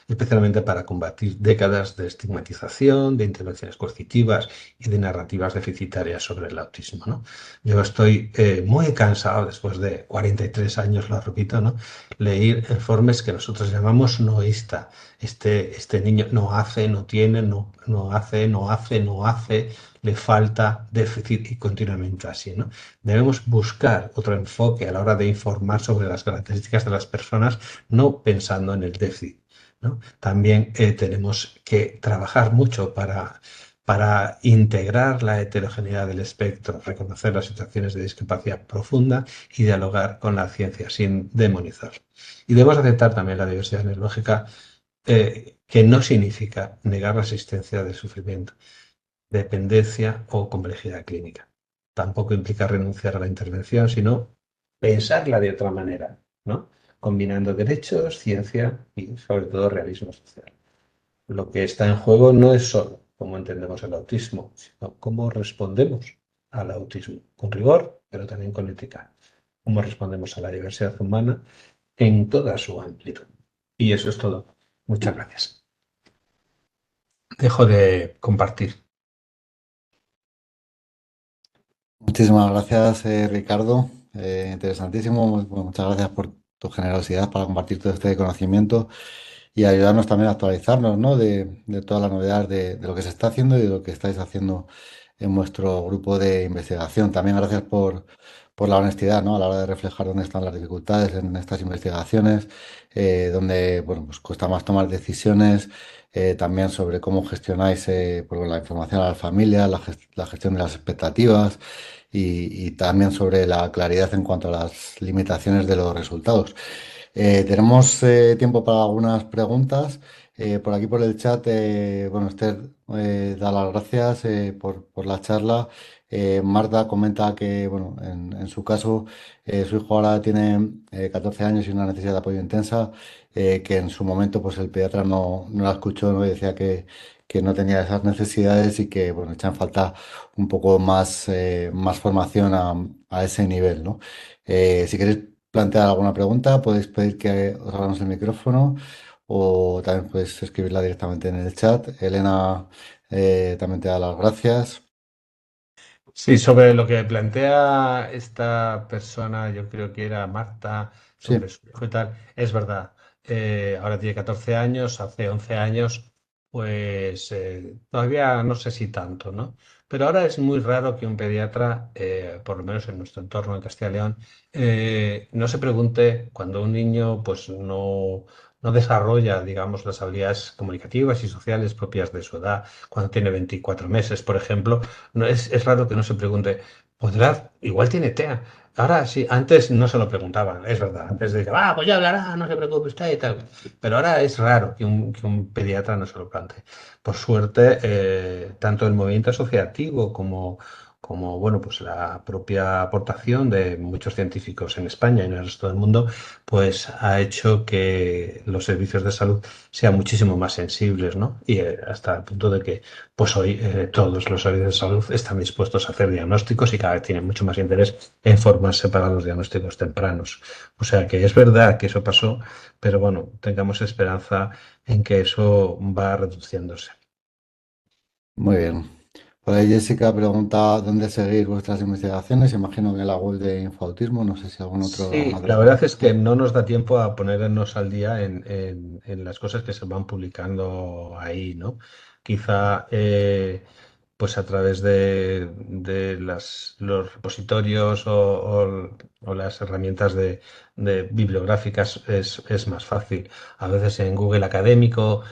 especialmente para combatir décadas de estigmatización, de intervenciones coercitivas y de narrativas deficitarias sobre el autismo, ¿no? Yo estoy muy cansado, después de 43 años, lo repito, ¿no? Leer informes que nosotros llamamos noísta. Este niño no hace, no tiene, no hace, no hace, no hace, le falta déficit y continuamente así, ¿no? Debemos buscar otro enfoque a la hora de informar sobre las características de las personas, no pensando en el déficit, ¿no? También tenemos que trabajar mucho para integrar la heterogeneidad del espectro, reconocer las situaciones de discapacidad profunda y dialogar con la ciencia sin demonizar. Y debemos aceptar también la diversidad neurológica, que no significa negar la existencia del sufrimiento, dependencia o complejidad clínica. Tampoco implica renunciar a la intervención, sino pensarla de otra manera, ¿no? Combinando derechos, ciencia y sobre todo realismo social. Lo que está en juego no es solo cómo entendemos el autismo, sino cómo respondemos al autismo, con rigor, pero también con ética. Cómo respondemos a la diversidad humana en toda su amplitud. Y eso es todo. Muchas gracias. Dejo de compartir. Muchísimas gracias, Ricardo. Interesantísimo. Bueno, muchas gracias por tu generosidad para compartir todo este conocimiento y ayudarnos también a actualizarnos, ¿no? De todas las novedades de lo que se está haciendo y de lo que estáis haciendo en vuestro grupo de investigación. También gracias por la honestidad, ¿no? A la hora de reflejar dónde están las dificultades en estas investigaciones, donde, bueno, pues cuesta más tomar decisiones, también sobre cómo gestionáis, pues, bueno, la información a las familias, la gestión de las expectativas y también sobre la claridad en cuanto a las limitaciones de los resultados. Tenemos tiempo para algunas preguntas. Por aquí por el chat, bueno, Esther da las gracias por la charla. Marta comenta que, bueno, en su caso, su hijo ahora tiene 14 años y una necesidad de apoyo intensa, que en su momento, pues el pediatra no la escuchó, ¿no? Y decía que no tenía esas necesidades y que, bueno, echan falta un poco más formación a ese nivel, ¿no? Si queréis plantear alguna pregunta, podéis pedir que os abramos el micrófono o también podéis escribirla directamente en el chat. Elena también te da las gracias. Sí, sobre lo que plantea esta persona, yo creo que era Marta, sobre Sí, su hijo y tal, es verdad. Ahora tiene 14 años, hace 11 años, pues todavía no sé si tanto, ¿no? Pero ahora es muy raro que un pediatra, por lo menos en nuestro entorno en Castilla y León, no se pregunte cuando un niño pues no desarrolla, digamos, las habilidades comunicativas y sociales propias de su edad, cuando tiene 24 meses, por ejemplo. No, es raro que no se pregunte, ¿podrá? Igual tiene TEA. Ahora sí, antes no se lo preguntaban, es verdad. Antes decía, pues ya hablará, no se preocupe usted y tal. Pero ahora es raro que un pediatra no se lo plantee. Por suerte, tanto el movimiento asociativo como bueno, pues la propia aportación de muchos científicos en España y en el resto del mundo, pues ha hecho que los servicios de salud sean muchísimo más sensibles, ¿no? Y hasta el punto de que, pues hoy todos los servicios de salud están dispuestos a hacer diagnósticos y cada vez tienen mucho más interés en formarse para los diagnósticos tempranos. O sea que es verdad que eso pasó, pero bueno, tengamos esperanza en que eso va reduciéndose. Muy bien. Por ahí Jessica pregunta dónde seguir vuestras investigaciones. Imagino que en la web de Infautismo, no sé si algún otro Sí, más la despacio. verdad es que no nos da tiempo a ponernos al día en las cosas que se van publicando ahí, ¿no? Quizá pues a través de los repositorios o las herramientas de bibliográficas es más fácil. A veces en Google Académico,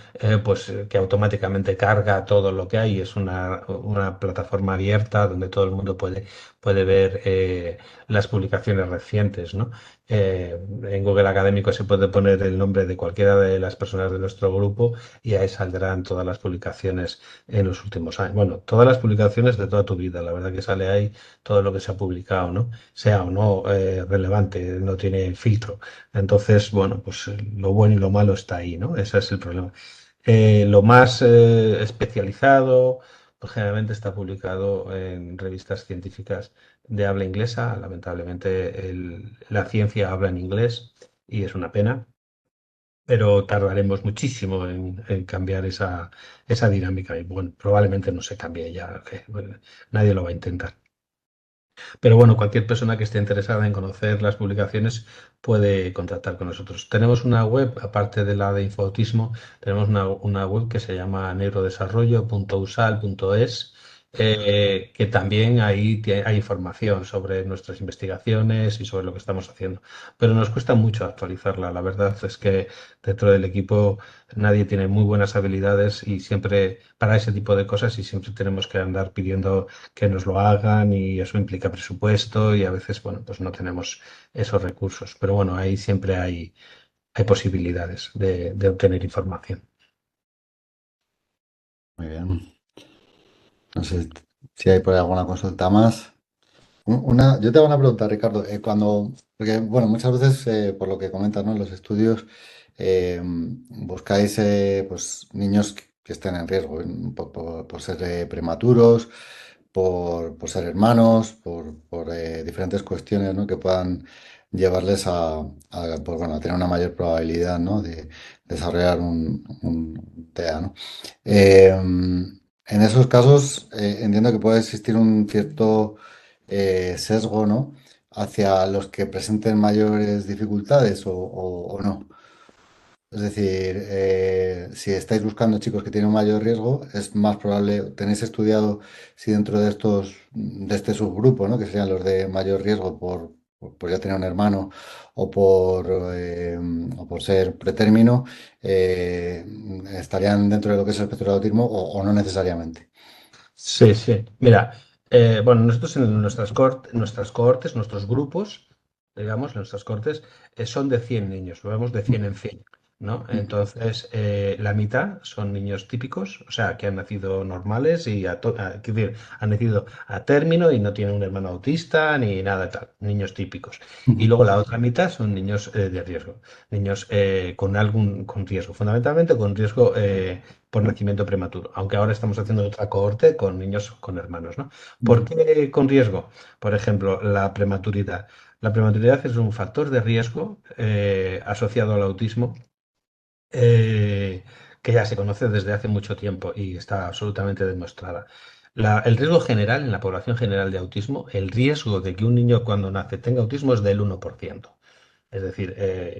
pues que automáticamente carga todo lo que hay, es una plataforma abierta donde todo el mundo puede ver las publicaciones recientes, ¿no? En Google Académico se puede poner el nombre de cualquiera de las personas de nuestro grupo y ahí saldrán todas las publicaciones en los últimos años. Bueno, todas las publicaciones de toda tu vida, la verdad que sale ahí todo lo que se ha publicado, ¿no? Sea o no relevante, no tiene filtro. Entonces, bueno, pues lo bueno y lo malo está ahí, ¿no? Ese es el problema. Lo más especializado, pues generalmente está publicado en revistas científicas de habla inglesa. Lamentablemente la ciencia habla en inglés y es una pena, pero tardaremos muchísimo en cambiar esa dinámica y bueno, probablemente no se cambie ya, que, bueno, nadie lo va a intentar. Pero bueno, cualquier persona que esté interesada en conocer las publicaciones puede contactar con nosotros. Tenemos una web, aparte de la de Infautismo, tenemos una web que se llama neurodesarrollo.usal.es, que también ahí hay información sobre nuestras investigaciones y sobre lo que estamos haciendo. Pero nos cuesta mucho actualizarla. La verdad es que dentro del equipo nadie tiene muy buenas habilidades y siempre para ese tipo de cosas y siempre tenemos que andar pidiendo que nos lo hagan y eso implica presupuesto y a veces, bueno, pues no tenemos esos recursos. Pero bueno, ahí siempre hay posibilidades de obtener información. Muy bien. No sé si hay por ahí alguna consulta más. Yo te hago una pregunta, Ricardo. Porque, bueno, muchas veces, por lo que comentas, ¿no? En los estudios, buscáis pues, niños que estén en riesgo, por ser prematuros, por ser hermanos, por diferentes cuestiones, ¿no? Que puedan llevarles pues, bueno, a tener una mayor probabilidad, ¿no? De desarrollar un TEA, ¿no? En esos casos, entiendo que puede existir un cierto sesgo, ¿no? Hacia los que presenten mayores dificultades o no. Es decir, si estáis buscando chicos que tienen un mayor riesgo, es más probable, tenéis estudiado si dentro de este subgrupo, ¿no? Que serían los de mayor riesgo por ya tener un hermano o o por ser pretérmino, eh, estarían dentro de lo que es el espectro de autismo o no necesariamente. Sí, sí. Mira, bueno, nosotros en nuestras cohortes, nuestros grupos, digamos, nuestras cohortes, son de 100 niños, lo vemos de 100 en 100, ¿no? Entonces, la mitad son niños típicos, o sea, que han nacido normales y quiero decir, han nacido a término y no tienen un hermano autista ni nada de tal, niños típicos. Y luego la otra mitad son niños de riesgo, niños con riesgo, fundamentalmente con riesgo por nacimiento prematuro, aunque ahora estamos haciendo otra cohorte con niños con hermanos, ¿no? ¿Por qué con riesgo? Por ejemplo, la prematuridad. La prematuridad es un factor de riesgo asociado al autismo eh, que ya se conoce desde hace mucho tiempo y está absolutamente demostrada. El riesgo general en la población general de autismo, el riesgo de que un niño cuando nace tenga autismo es del 1%. Es decir,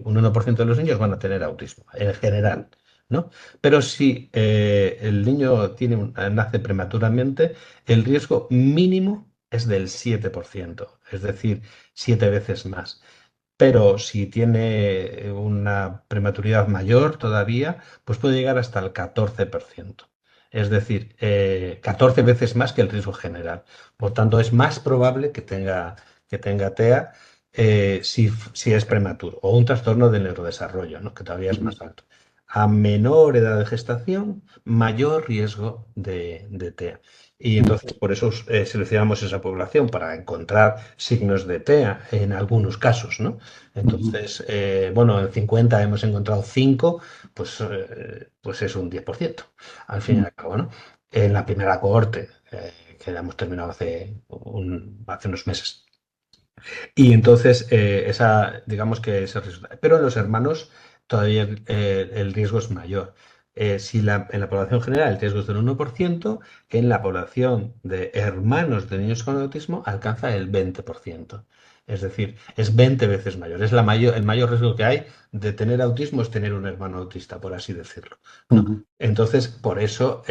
un 1% de los niños van a tener autismo, en general, ¿no? Pero si el niño nace prematuramente, el riesgo mínimo es del 7%, es decir, 7 veces más. Pero si tiene una prematuridad mayor todavía, pues puede llegar hasta el 14%. Es decir, 14 veces más que el riesgo general. Por tanto, es más probable que tenga TEA si es prematuro o un trastorno del neurodesarrollo, ¿no? Que todavía es más alto. A menor edad de gestación, mayor riesgo de TEA. Y entonces por eso seleccionamos esa población para encontrar signos de TEA en algunos casos, ¿no? Ujú, Entonces, bueno, en 50 hemos encontrado 5, pues es un 10% al fin y ujú, al cabo, ¿no? En la primera cohorte, que la hemos terminado hace unos meses. Y entonces, digamos que ese resultado. Pero en los hermanos todavía el riesgo es mayor. Si en la población general el riesgo es del 1%, en la población de hermanos de niños con autismo alcanza el 20%. Es decir, es 20 veces mayor. El mayor riesgo que hay de tener autismo es tener un hermano autista, por así decirlo, ¿no? ujú, Entonces, por eso,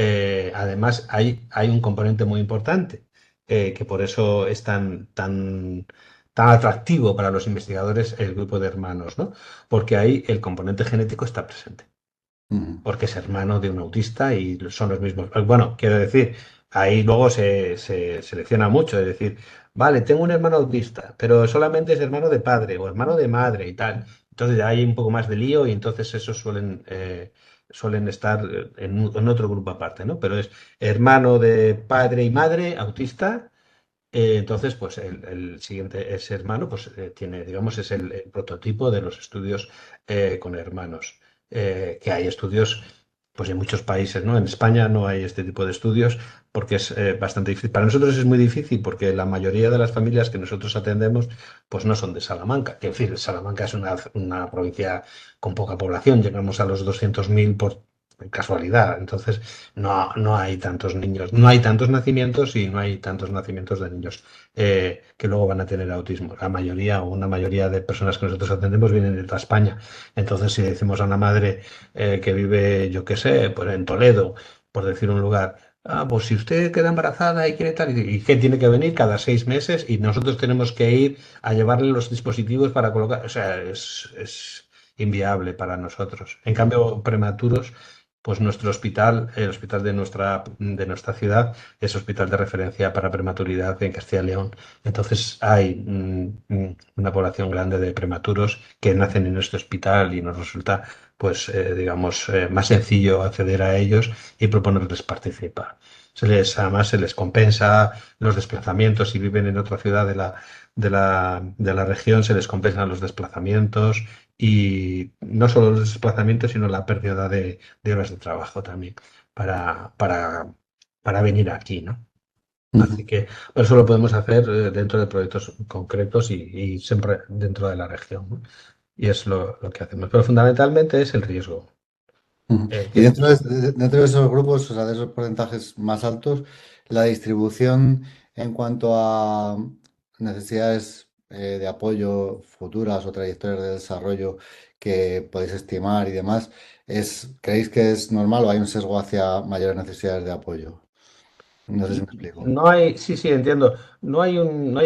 además, hay un componente muy importante, que por eso es tan atractivo para los investigadores el grupo de hermanos, ¿no? Porque ahí el componente genético está presente, ujú, porque es hermano de un autista y son los mismos. Bueno, quiero decir, ahí luego se selecciona mucho, es decir, vale, tengo un hermano autista, pero solamente es hermano de padre o hermano de madre y tal. Entonces ya hay un poco más de lío y entonces esos suelen estar en otro grupo aparte, ¿no? Pero es hermano de padre y madre autista. Entonces, pues el siguiente, ese hermano, pues tiene, digamos, es el prototipo de los estudios con hermanos. Que hay estudios, pues en muchos países, ¿no? En España no hay este tipo de estudios porque es bastante difícil. Para nosotros es muy difícil porque la mayoría de las familias que nosotros atendemos, pues no son de Salamanca. Que en fin, Salamanca es una provincia con poca población, llegamos a los 200.000 por casualidad. Entonces, no hay tantos niños, no hay tantos nacimientos y no hay tantos nacimientos de niños que luego van a tener autismo. La mayoría o una mayoría de personas que nosotros atendemos vienen de toda España. Entonces, si decimos a una madre que vive, yo qué sé, pues en Toledo, por decir un lugar, pues si usted queda embarazada y quiere tal, y que tiene que venir cada 6 meses y nosotros tenemos que ir a llevarle los dispositivos para colocar, o sea, es inviable para nosotros. En cambio, prematuros, pues nuestro hospital, el hospital de nuestra ciudad, es hospital de referencia para prematuridad en Castilla y León. Entonces hay una población grande de prematuros que nacen en este hospital y nos resulta, pues, digamos, más sencillo acceder a ellos y proponerles participar. Además, se les compensa los desplazamientos si viven en otra ciudad de la región, se les compensan los desplazamientos y no solo los desplazamientos, sino la pérdida de horas de trabajo también para venir aquí, ¿no? ujú, Así que eso lo podemos hacer dentro de proyectos concretos y siempre dentro de la región, ¿no? Y es lo que hacemos. Pero fundamentalmente es el riesgo. ujú. Y Que dentro de esos grupos, o sea, de esos porcentajes más altos, la distribución en cuanto a necesidades de apoyo futuras o trayectorias de desarrollo que podéis estimar y demás, ¿creéis que es normal o hay un sesgo hacia mayores necesidades de apoyo? No sé si me explico. no hay, sí, sí, entiendo. No hay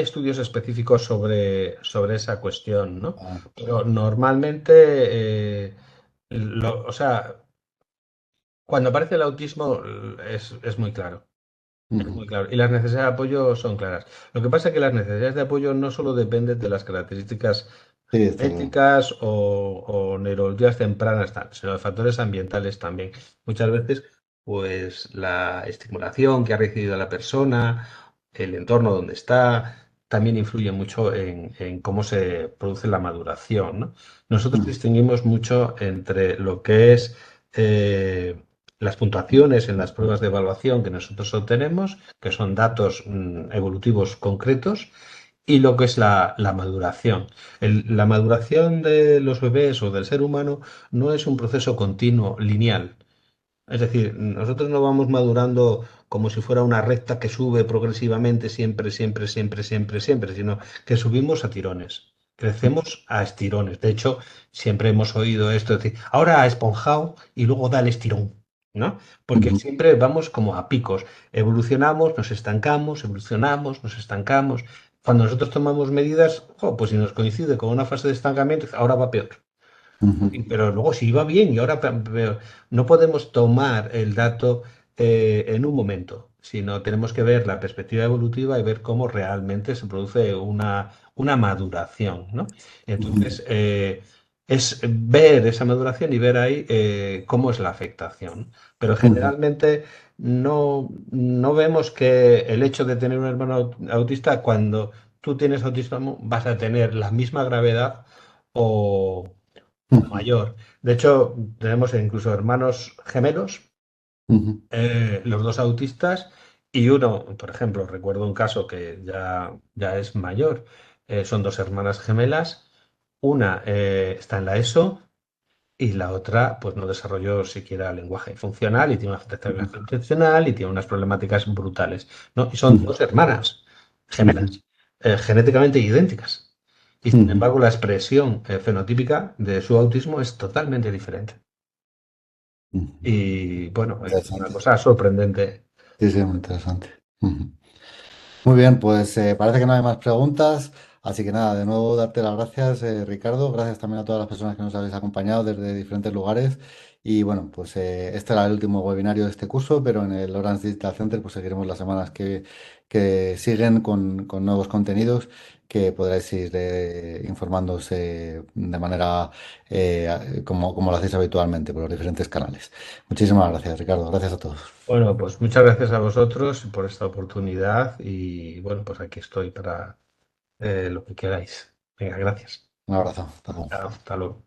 estudios específicos sobre esa cuestión, ¿no? Ah, Pero normalmente, o sea, cuando aparece el autismo es muy claro. Es ujú. muy claro. Y las necesidades de apoyo son claras. Lo que pasa es que las necesidades de apoyo no solo dependen de las características Sí, está claro. genéticas o neurologías tempranas, tal, sino de factores ambientales también. Muchas veces, pues la estimulación que ha recibido la persona, el entorno donde está, también influye mucho en cómo se produce la maduración, ¿no? Nosotros Ujú, distinguimos mucho entre lo que es las puntuaciones en las pruebas de evaluación que nosotros obtenemos, que son datos evolutivos concretos, y lo que es la maduración. La maduración de los bebés o del ser humano no es un proceso continuo, lineal. Es decir, nosotros no vamos madurando como si fuera una recta que sube progresivamente siempre, siempre, siempre, siempre, siempre, sino que subimos a tirones. Crecemos a estirones. De hecho, siempre hemos oído esto, decir, ahora ha esponjado y luego da el estirón, ¿no? Porque ujú, siempre vamos como a picos. Evolucionamos, nos estancamos. Cuando nosotros tomamos medidas, pues si nos coincide con una fase de estancamiento, ahora va peor. ujú, Pero luego si iba bien y ahora no podemos tomar el dato en un momento, sino tenemos que ver la perspectiva evolutiva y ver cómo realmente se produce una maduración, ¿no? ujú, Entonces, es ver esa maduración y ver ahí cómo es la afectación. Pero Ujú, generalmente no vemos que el hecho de tener un hermano autista, cuando tú tienes autismo, vas a tener la misma gravedad o ujú, mayor. De hecho, tenemos incluso hermanos gemelos, ujú, los dos autistas, y uno, por ejemplo, recuerdo un caso que ya es mayor, son dos hermanas gemelas, una está en la ESO y la otra pues no desarrolló siquiera lenguaje funcional y tiene una afectación ujú, funcional y tiene unas problemáticas brutales, ¿no? Y son ujú, dos hermanas ujú, gemelas, genéticamente idénticas. Y sin ujú. embargo, la expresión fenotípica de su autismo es totalmente diferente. Ujú. Y bueno, es una Interesante. cosa sorprendente. Sí, sí, muy interesante. Ujú. Muy bien, pues parece que no hay más preguntas, así que nada, de nuevo darte las gracias, Ricardo. Gracias también a todas las personas que nos habéis acompañado desde diferentes lugares. Y bueno, pues este era el último webinario de este curso, pero en el Orange Digital Center pues seguiremos las semanas que siguen con nuevos contenidos que podréis ir informándoos de manera como lo hacéis habitualmente por los diferentes canales. Muchísimas gracias, Ricardo. Gracias a todos. Bueno, pues muchas gracias a vosotros por esta oportunidad y bueno, pues aquí estoy para lo que queráis. Venga, gracias. Un abrazo. Hasta luego. Hasta luego.